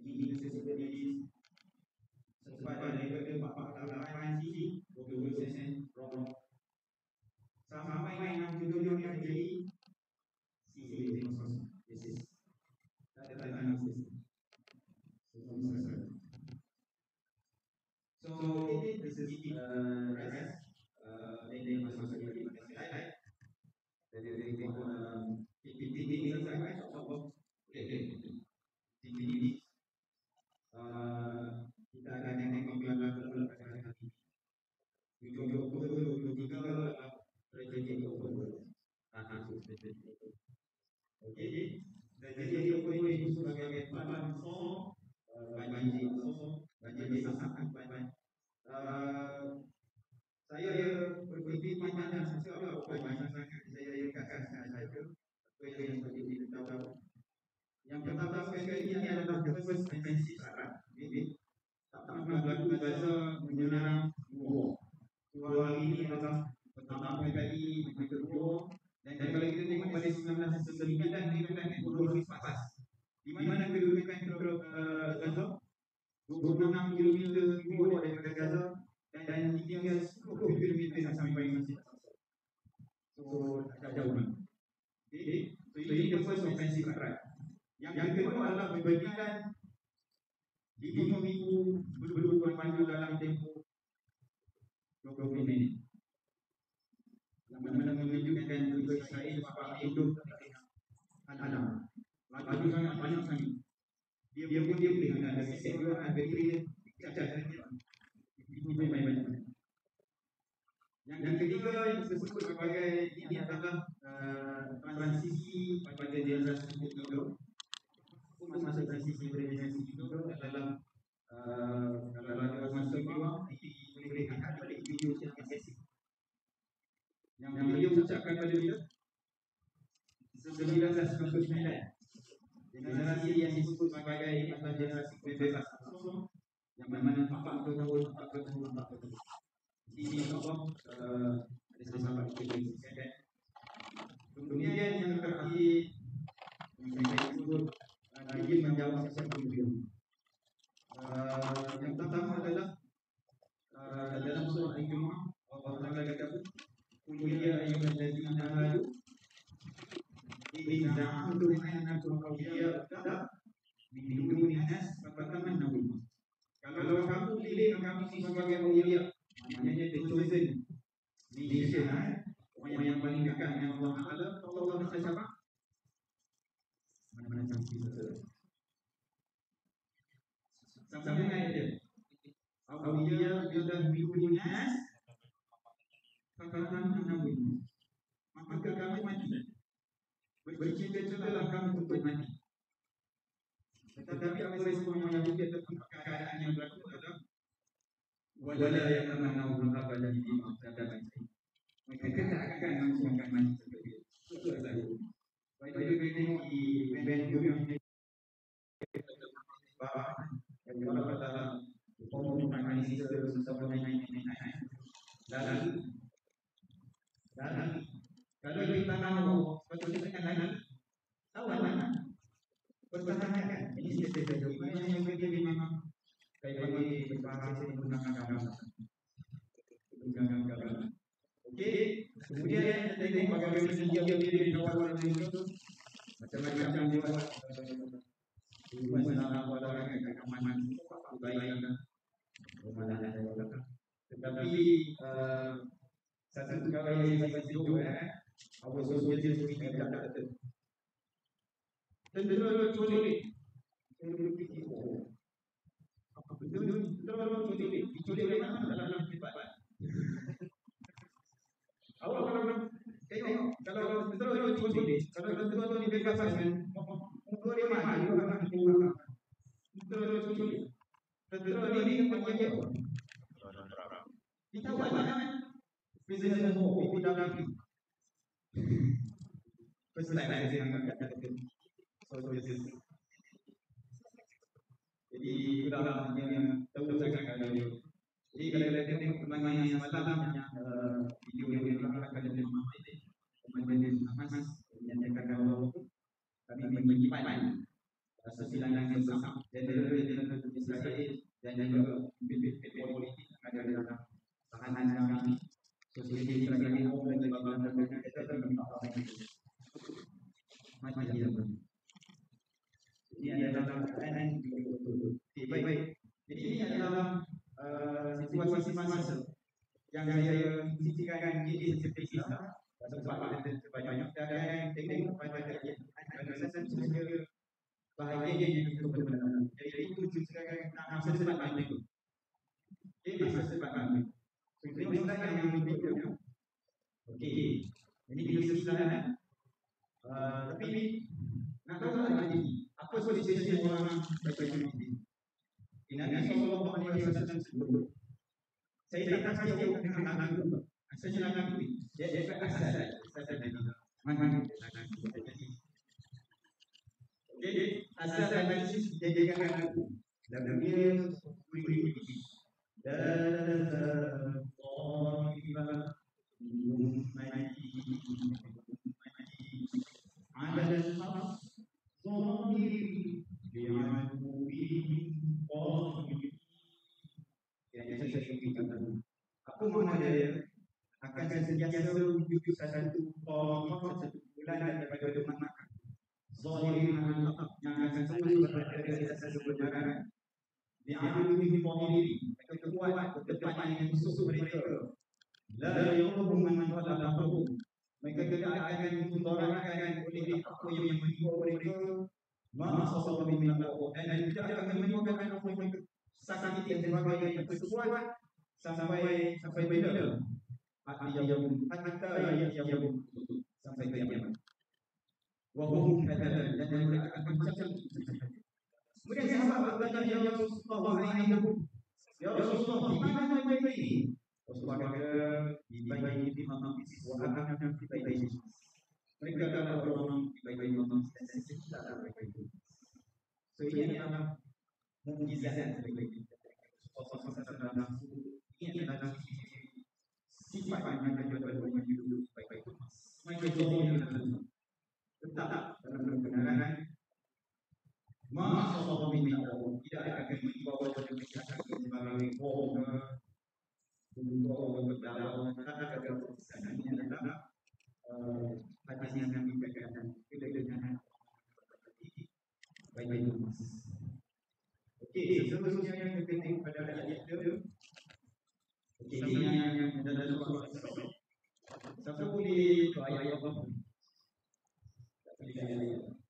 ini sesuatu sebab daripada 48 sisi 22% rock sampai 67 yang terjadi sisi kosong. This is tanah sisi. So this is rest. Then masuk lagi slide. Okey, jadi dia boleh disebut sebagai banjir besar, banjir besar akibat saya berfikir panjang sebab apa banyak sangat saya katakan saja apa yang perlu kita tahu. Yang pertama sekali ini adalah the first offensive strike. Tak pernah berlaku Gaza menyerang dua. Dua hari ini adalah pertama kali mereka dua. Dan kalau kita tengok pada 1999 dua hari lepas, di mana kedudukan Gaza 26 km keluar daripada Gaza dan tinggal 10 km sampai Mesir. So tak jauh kan. Okay. So ini the first offensive strike. Yang kedua adalah berbandingkan 5 minggu berbulan panjang dalam tempoh 20 minit. Yang mana menunjukkan Israel dapat hidup Adam. Lagi sangat banyak sangat. Dia pun boleh ada set dua bateri cacat. Itu banyak. Yang ketiga yang disebut sebagai ini adalah transisi pada generasi ketiga. Masa transisi pada generasi ketiga adalah kalau ada masa kedua boleh lihat pada video yang sesi. Yang beliau ucapkan pada dia 1999. Generasi yang disebut sebagai generasi bebas yang mana 40 tahun. Ini Allah ada sahabat kita disediakan. Kemudian yang terakhir saya sebut dia menjawab satu video. Yang pertama adalah dalam surah Al-Jumu'ah Allah Taala kata kuliah ayat allazina hadu in za'amtum annakum awliya min dunin nas fatamannaw. Kalau kamu pilih kami sebagai awliya, maknanya the chosen nation, orang yang paling dekat dengan Allah Taala, Allah kata siapa? Mana-mana cantik betul. Sampai ayat dia. Awliya billahi min dunin nas fatamannaw. Maka kami mati. Bercita-citalah kamu untuk mati. Tetapi apa semua yang kita tentang keadaan yang berlaku adalah wala yang mana berapa jadi masyarakat ini. Mereka tak akan langsung akan mati seperti itu. Itu saja. Baik kita tengok di video yang ini. Yang kalau kata pembunuhan Israel bersama dengan dan kalau kita tahu betul kita kan tahu mana pertahankan ini saja. Ini yang kita memang kayak bagi berbahasa menggunakan agama. Okey, kemudian kita tengok bagaimana dia diri kawan itu macam-macam dia buat dalam orang keamanan budaya tetapi satu kali saya juga awal sosial media tidak ada. Dan betul culik. Apa betul culik? Culik mana dalam debat. Awal kalau betul culik, kalau betul dibebaskan, mungkin dia maju akan keluar. Betul culik. Betul ini macam apa? Kita buat mana? Bisnes semua kita dalam persentai yang kata sosial. Jadi dalam yang tahu sangat ada. Jadi kalau kita tengok perkembangan yang semalam video yang dilakukan oleh Muhammad Hamas yang dikatakan Allah kami menyimpan sesilangan yang besar dan Israel dan juga politik ada dalam tahanan kami. Sosialisasi kerajaan umum dan bagaimana kita terlibat macam ini. Ini adalah keadaan baik. Jadi ini adalah situasi masa yang saya sisihkan ini seperti ini. Sebab ada banyak dan tengok pada alasan sebenarnya bahagian yang itu benar. Jadi itu sekarang masa depan itu. Ini masa depan. Ini yang berikutnya. Okey. Ini video silakan. Tapi nak tahu tak ini? Apa solusi orang baca ini? Nabi sallallahu alaihi wasallam sebut. Saya tak kasih tahu dengan lagu. Asalnya lagu ni. Dia asal Nabi. Mana? Jadi asal Nabi dia jangan lagu. Lagu dia beri. Dan Allah على الظاهر بعدوهم قائمين. Yang saya katakan, apa makna dia? Akan sentiasa wujud satu qamah, satu bulan daripada makan. Zahir yang akan selalu berada di atas kebenaran. Bi'aduhim qaimin, mereka kuat berdepan dengan musuh mereka. La yaqum man khalaqahum, mereka tidak akan dimudaratkan oleh apa yang menimpa mereka. Ma asaba min Allah, dan tidak akan menimpakan apa yang mereka sakit yang sebagai persoalan sampai bila? Hatta yaum sampai kiamat. Wa hum kadal, dan mereka akan macam itu. Kemudian sahabat bertanya, ya Rasulullah, ya Rasulullah, di mana mereka ini? Rasulullah kata, di bayi Imam akan di bayi. Mereka adalah orang di bayi Imam dan kita adalah bayi. So ini adalah mukjizat bayi. Rasulullah SAW ini adalah sifat yang ada pada orang hidup bayi. Mereka jauh tetap dalam kebenaran. Masa min Allah tidak akan membawa mereka sebagai bohong. Untuk berdakwah kata kebenaran ini adalah hadis yang kami bacakan dengan baik-baik. Okey, seterusnya yang kita tengok pada ayat itu. Okey, ini yang dalam surah Al-Isra. Siapa boleh ayat apa?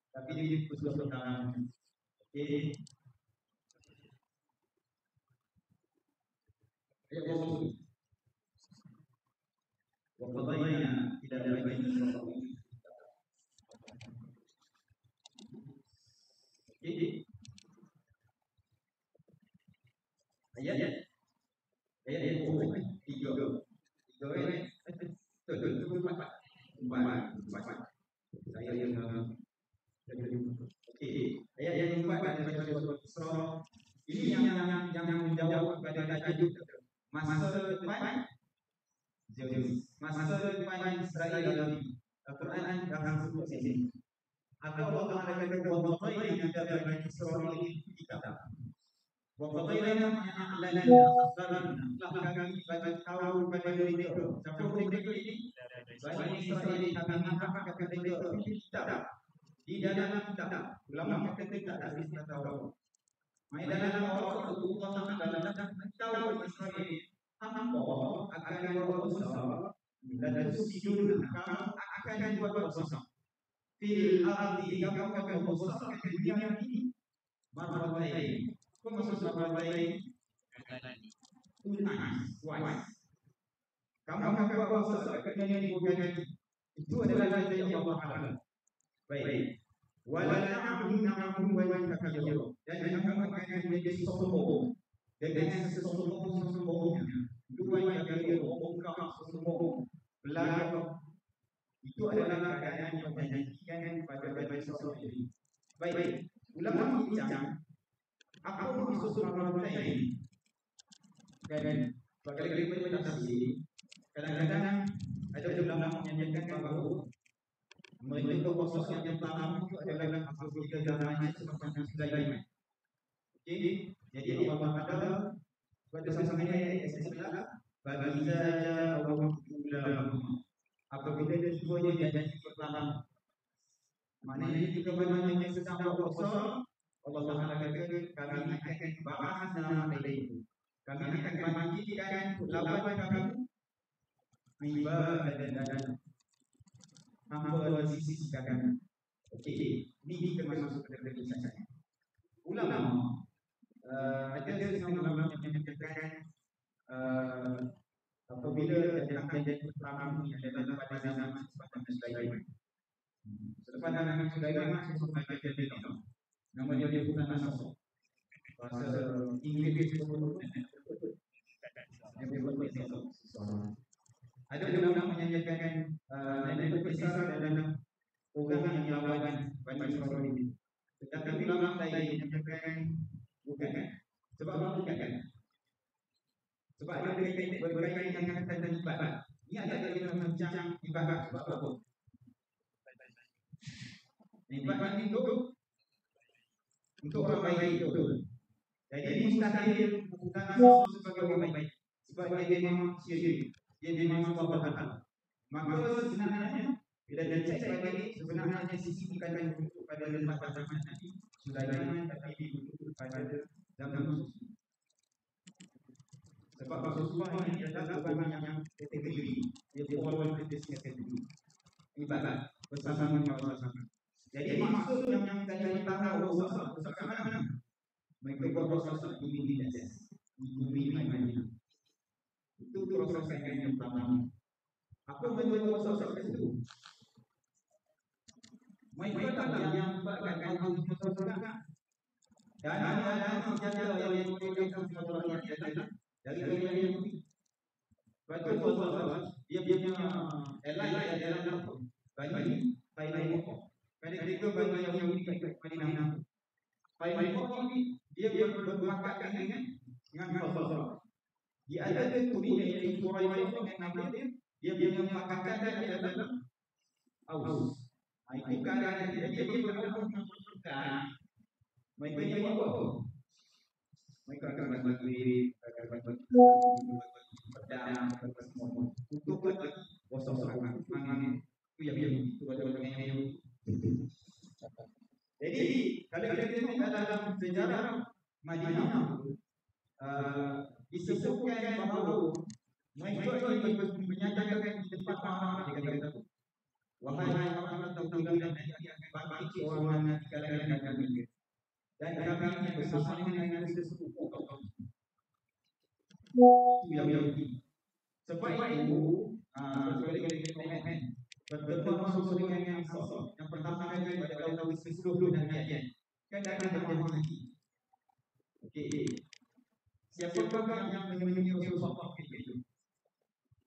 Tapi dia khusus tentang okey. Ayat apa? Waqadayna ila al-bayti Israil. Jadi ayat yang tiga empat. Saya yang okey. Ayat yang empat daripada surah Isra. Ini yang menjawab kepada tajuk masa depan masa depan Israel ini. Al-Quran akan sebut sini. Atau Allah Taala kata waqadayna ila bani Israil kitab. Waqadayna ma'a'lana akhbarna. Telah kami bagi tahu kepada mereka. Siapa mereka ini? Bani Israil kami angkat kepada mereka kitab. Di dalam kitab. Ulama kata tidak ada istilah tahu. Mai dalam Allah dalam tahu Israel hampa akan buat dosa dan tusidun kamu akan buat dosa fil ardi kamu akan buat dosa di dunia ini marratain. Apa maksud marratain? Twice. Kamu akan buat dosa di dunia ini bukan lagi. Itu adalah janji Allah Taala. Baik. Wala ta'budu ma'ahum wa takabbiru, dan kamu akan menjadi sombong dengan sesombong-sombongnya. Dua yang dia bongkar sombong belakang. Itu adalah keadaan yang menjanjikan pada bani Israil ini. Baik, ulama bincang apa maksud marratain ini? Dan bagi kita tafsir, kadang-kadang ada ulama yang menyatakan bahawa mereka proses yang pertama itu adalah apabila zamannya semacam Sulaiman. Okey, jadi Allah Taala pada samanya ayat yang bagi saja Allah Taala apabila keduanya janji pertama. Maknanya jika mana yang sedang berpuasa, Allah Taala kata kami akan bahas dalam ayat itu. Kami akan bangkitkan lawan kamu ibadah dan hamba di sisi kanan. Okey, ini termasuk pada kisahnya. Ulama ada setengah ulama yang menyatakan apabila datang janji pertama ini adalah pada zaman Sulaiman. Selepas dengan Sulaiman masuk bagian dia. Nama dia bukan Nasr. Bahasa Inggeris sebut ada ulama menyatakan Nabi besar dalam orang yang lawan Bani Israil ini. Tetapi ulama lain menyatakan bukan. Sebab apa bukan? Sebab ada berkaitan dengan tentang ibadat. Ini ada dalam bincang ibadat sebab apa? Ibadat itu untuk orang baik betul. Jadi mustahil bukan Nasr sebagai orang baik. Sebab dia memang syirik. Dia memang sebuah berhala. Maka sebenarnya bila dia cek balik sebenarnya sisi bukan untuk pada lepas zaman Nabi Sulaiman tapi untuk pada zaman Rasul. Sebab Rasulullah ini adalah orang yang kategori dia berwala di kategori ibadat bersama dengan Allah. Jadi maksud yang tadi kita tahu bersama mereka berproses ini bumi Madinah. Itu proses yang pertama. Apa menjadi proses itu? Mereka yang bahkan mempersoalkan dan ada senjata yang digunakan sebagai senjata dari yang ini. Betul betul. Dia punya elai dalam bagi itu bagi yang ini Madinah. Ini dia berbakat dengan falsafah. Dia ada turis yang Quraisy dengan Nabi dia punya pakatan adalah Aus. Itu keadaan dia berlaku menentukan mereka yang apa? Mereka akan bagi pedang semua untuk kosong-kosongan itu yang itu ada yang jadi kalau kita tengok dalam sejarah Madinah disebutkan bahawa mereka yang menyatakan di tempat orang dia kata wahai orang tahu dan bagi orang yang di kalangan kami dan kami yang bersama dengan sesepupu itu yang sebab itu sekali-kali kita komen bertemu masuk dengan yang asal yang pertama kali pada tahun 10 dan lain kan akan bertemu lagi. Okey. Siapakah yang menyembunyi Rasulullah itu?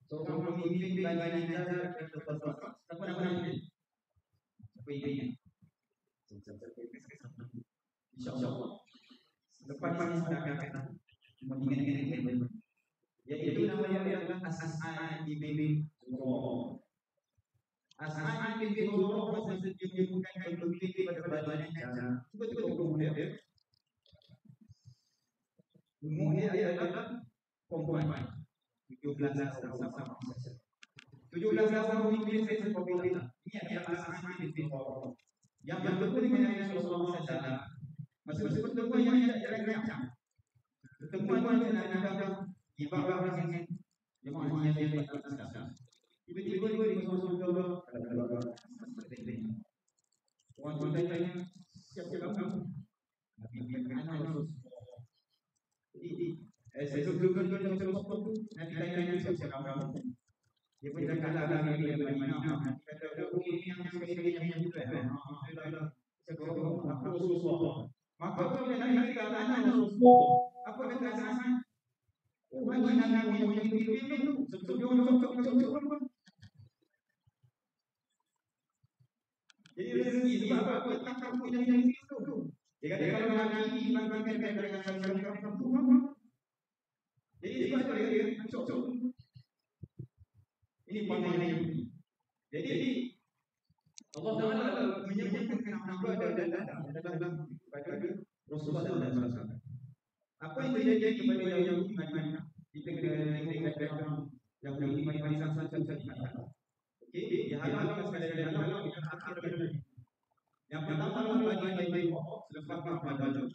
Seorang pemimpin bagi negara dan berkuasa. Siapa nama dia? Siapa ini? InsyaAllah. Lepas ini sudah akan mengingat-ingat. Yaitu namanya adalah As'ad bin Zurarah. As'ad bin Zurarah masa dia bukan pemimpin pada badannya. Betul-betul kemudian dia. Umurnya adalah perempuan 17 tahun. 17 tahun ini saya sepuluh. Ini adalah As'ad bin Zurarah. Yang bertemu dengan Rasulullah SAW. Masa pertemuan yang tidak jarang-jarang. Pertemuan yang ada di bawah dengan jemaah yang di atas. Tiba-tiba di Rasulullah orang tanya siapa kamu? Nabi anak Rasulullah. Saya sebelum Rasulullah nanti tanya siapa kamu? Dia pun kata ada di Madinah. Kata ini yang sekali yang juga. Aku Rasulullah. Maka bila Nabi kata anak Rasulullah, apa kata As'ad? Oh, bagi Nabi yang itu sebelum jadi rezeki sebab apa? Tak kamu yang itu. Dia kata kalau Nabi dibandingkan dengan kamu. Jadi sebab dia cocok. Ini pandangan yang ini. Jadi Allah Taala menyebutkan nama dalam pada Rasulullah SAW. Apa yang terjadi kepada Yahudi Madinah di tengah yang Madinah sahaja. Okey, dia halal sekali halal dengan akhir. Yang pertama bagi selepas Badar.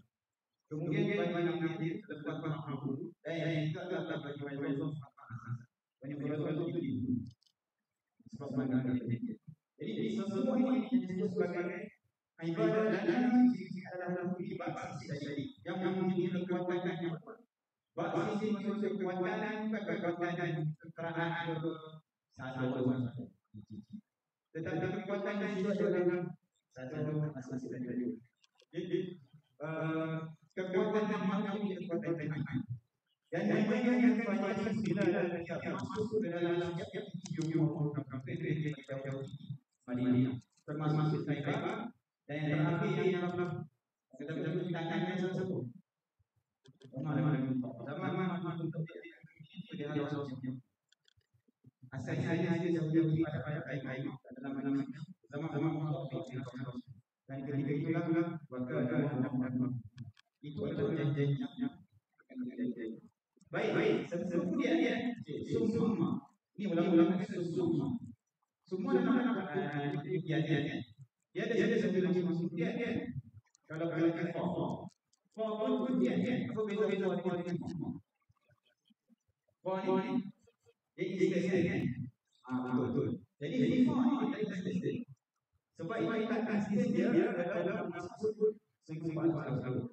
Kemudian bagi selepas Uhud. Dan yang ketiga adalah bagi Rasulullah. Banyak Rasul itu. Sebab mana ini. Jadi semua ini disebut sebagai ibadat dan sisi adalah ibadat jadi yang memiliki kekuatan yang kuat. Sisi maksud kekuatan keteraan satu. Tetapi kekuatan di situ adalah satu asas tadi. Jadi kekuatan yang mana ini kekuatan iman. Dan yang banyak bila yang masuk ke dalam yang kompeten jauh Madinah termasuk Taibah dan yang terakhir yang kita tangannya tersebut. Sama untuk dia harus asalnya hanya jauh-jauh pada kain dalam zaman dan ketika itulah maka itu adalah janjinya. Baik, kemudian semua ini ulang-ulang semua dalam dia ada satu lagi maksud dia kalau kita pun dia apa beza dengan ini jadi kan betul. Jadi semua ini kita sebab ini tak dia dalam masuk singkupan tahun.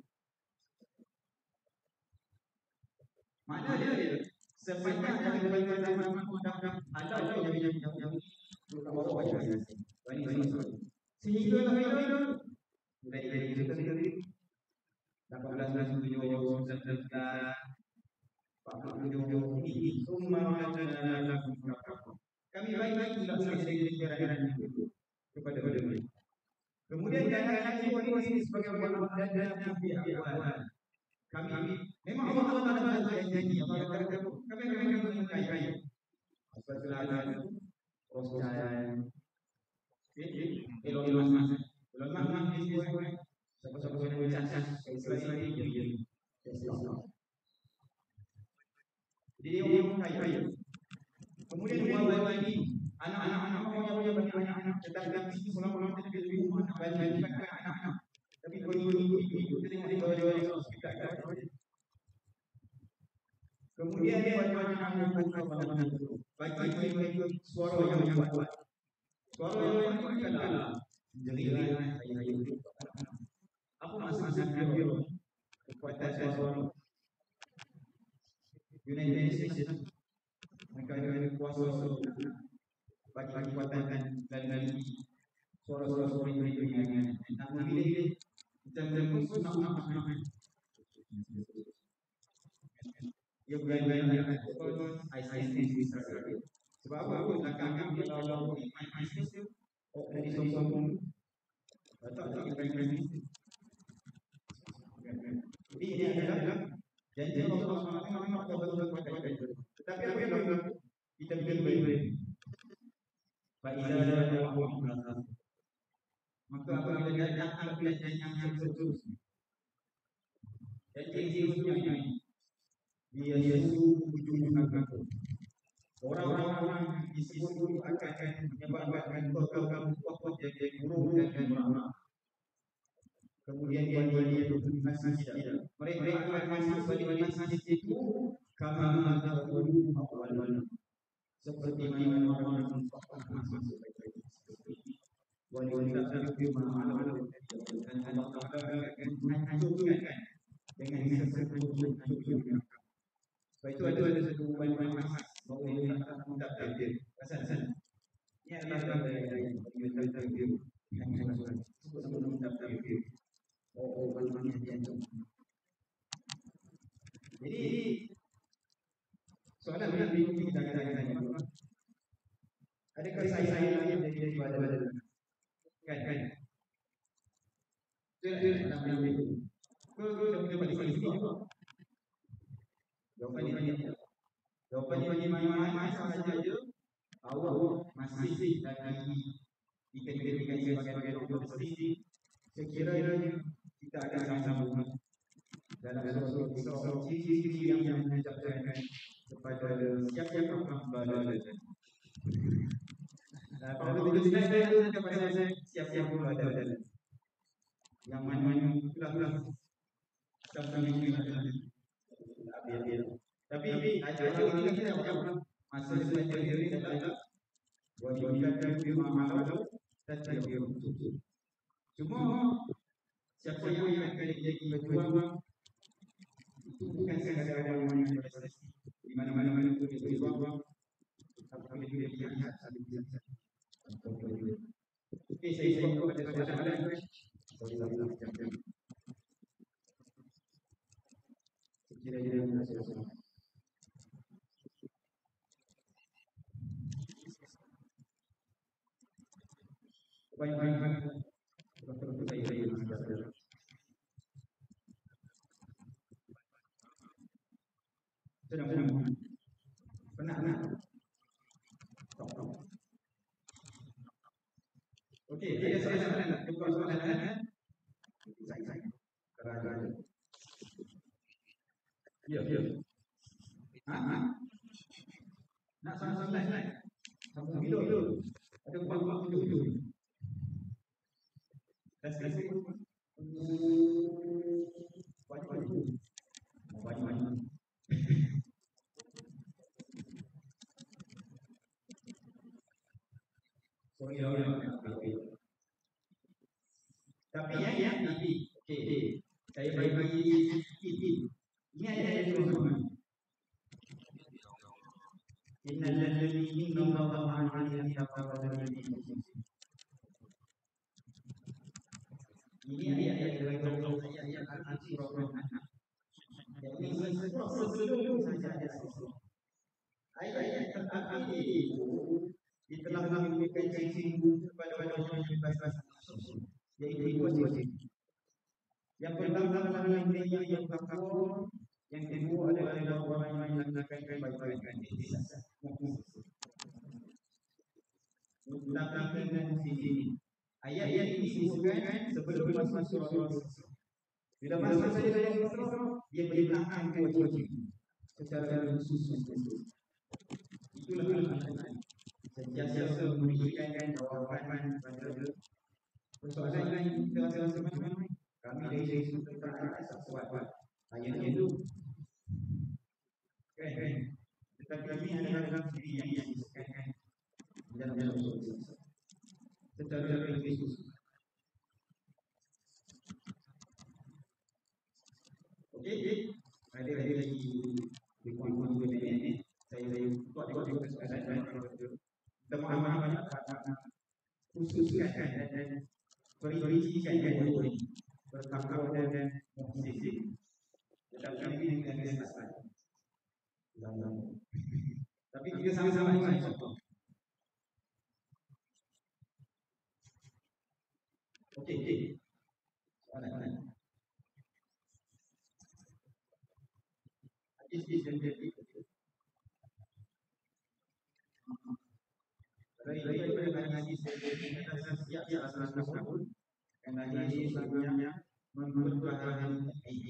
Mana dia sepanjang yang dalam undang-undang ada yang bawa baca sehingga dari kita sendiri 18 ini semua dalam kami baik-baik tidak selesai dengan itu kepada mereka. Kemudian jangan ini sebagai orang dan awal. Kami memang Allah ada janji kami kaya apabila proses elon mas sama-sama selesai jadi orang kaya kemudian bawa ini anak-anak punya banyak anak tetapi pulang tidak di rumah banyak anak tapi ibu kita tengok di hospital. Kemudian dia banyak bagi suara yang kuat. Suara yang kuat adalah jeritan saya itu. Apa maksudnya dia? Kekuatan suara. United Nations mereka ada kuasa bagi kekuatan dan suara-suara ini namun bila kita nak dia berani ISIS sebab apa belakang dia lawan ISIS dari sombong tak berani jadi ini adalah janji Allah SWT tetapi apa yang berlaku kita bikin baik-baik maka apabila datang yang seterusnya janji seterusnya dia ujung agama orang-orang di sisi itu akan menyebabkan kau jadi buruk dan murah. Kemudian dia masjid mereka akan masuk balik masjid itu kama dahulu awal seperti mana orang masuk wanita itu mahal dan Allah akan menghancurkan dengan hancurkan. Sebab itu ada satu banyak bahawa dia tak takdir. Asal-asal. Ini adalah dari takdir yang sebelum tak takdir. Banyak dia. Jadi soalan yang kita tanya adakah saya yang dari badan kan dalam itu kita balik lagi juga jawapannya mana sahaja Allah masih lagi dikatakan sebagai Allah sendiri sekiranya kita akan sama-sama dalam suatu sisi yang mengucapkan kepada siapa hamba dan kalau kita tidak kepada siapa hamba dan yang mana itulah sampai ini adalah tapi ada ini kita apa masa sebagai diri adalah wajibkan diri mahalau dan diri cuma siapa yang akan jadi berjuang itu bukan sekadar orang yang berprestasi di mana-mana pun dia berjuang tapi dia lihat ada biasa Okey, saya sebut pada soalan. Kira-kira saya baik. Senang. Penat. Okey, saya nak jumpa soalan. Saya. Ya. Nak soalan. Kamu hidup. Ada buat hidup. Dah selesai. Banyak. Sorry. Tapi okey. Saya bagi sikit. Ini ada tuan-tuan. Innal ladzina amanu wa amilus solihati ini ayat dari ayat Al-Surah. Yang ini sebelum saja ada ayat terakhir itu telah memberikan singgung kepada orang yang berbahasa yaitu dua wajib. Yang pertama adalah yang takwa, yang kedua adalah orang yang melakukan kebaikan. Mulakan dengan sini. Ayat ini disebutkan sebelum masuk surah. Bila masuk saja surah, dia beritakan wajib secara khusus. Itulah Al-Quran. Sentiasa memberikan jawapan pada persoalan yang kita rasa macam kami dari sudut pandang sahabat ayat itu. Kan? Tetapi ini adalah dalam diri yang disebutkan dalam surah. Secara khusus. Okey. Ada lagi di kuat-kuat ini. Saya buat soalan teman-teman banyak khususkan dan berikan kategori bertakwa dan muhsin. Tetapi ini dengan asal. Tapi kita sama-sama ingat. Okey. Soalan. Hadis jadi Baik, pada hadis ini kita siap atas tahun karena hadis sebelumnya memperbaharui ID.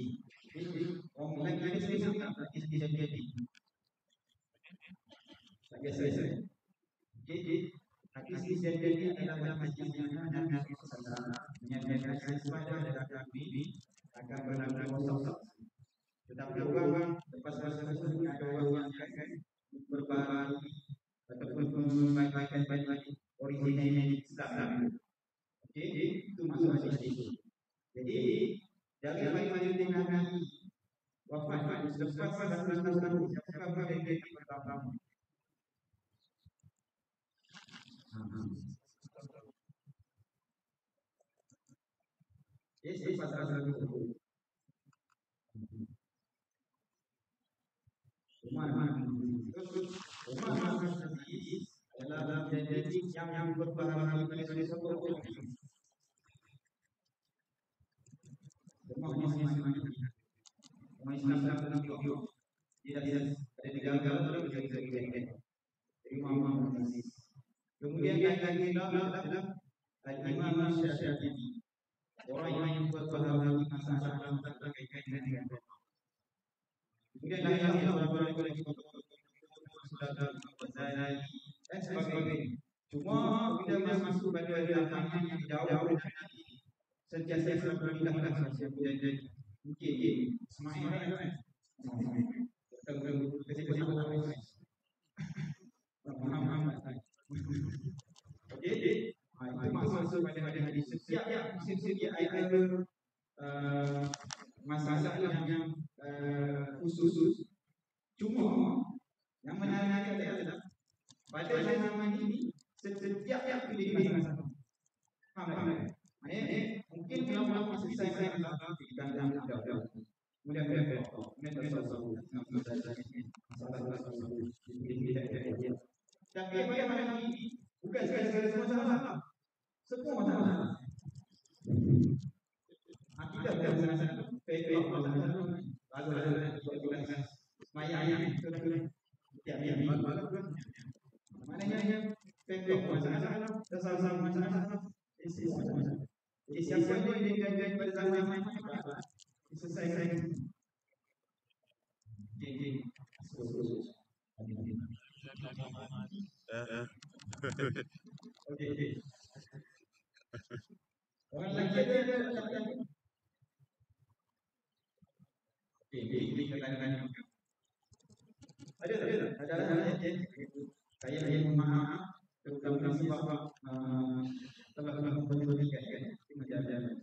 Orang lagi spesifik hadis jadi. Lagi selesai. Jadi hadis jadi adalah hadis yang Nabi sallallahu menyampaikan kepada kami akan berlaku kosong. Tetapi orang lepas tersebut ada orang yang akan berbaharui ataupun membaikkan original Islam. Okey, itu maksud hadis itu. Jadi dari bagaimana dengan Nabi wafat selepas 100 tahun siapa yang jadi pertama? Yes, pasal 100. Umar sendiri adalah jadi yang berbahagia dari sebuah orang. Orang Islam dalam hidup tidak ada gagal dalam menjadi Imam Aziz. Kemudian yang lagi adalah Imam Syafi'i. Orang yang berbahagia masalah terkait dengan kemudian yang beberapa lagi sudah Ghazali dan sebagainya. Cuma bila masuk pada zaman yang jauh dari sentiasa berpindah saja jadi mungkin semakin kan. Okey, itu masuk pada hadis setiap ayat masalah yang khusus. Cuma yang menarik adalah pada zaman ini setiap pilih masalah saya masalah kita dalam dalam mudah-mudahan tapi bagaimana ini bukan segala masalah, semua masalah. Kita bukan masalah PPP masalah, ada maya maknanya PPP masalah, sama masalah. Jadi siapa yang dengan bersama selesai. Jadi okey. Orang lagi ada. Okey, kadang-kadang ada saya memahami terutama sebab telah memperhatikan kan menjadi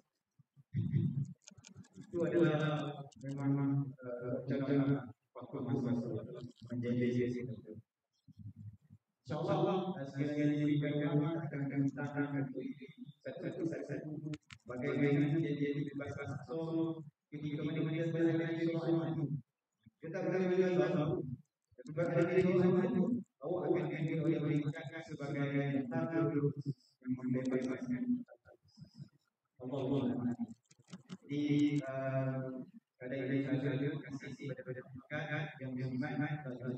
itu adalah memang cara waktu masa menjadi insyaallah sekali-kali diberikan akan tantangan satu bagaimana jadi bebas so ketika mana-mana berada di bawah itu kita berada di bawah itu awak akan diberikan sebagai tanda yang membebaskan Allah. Di kadang-kadang saja kasih kepada masyarakat yang beriman dan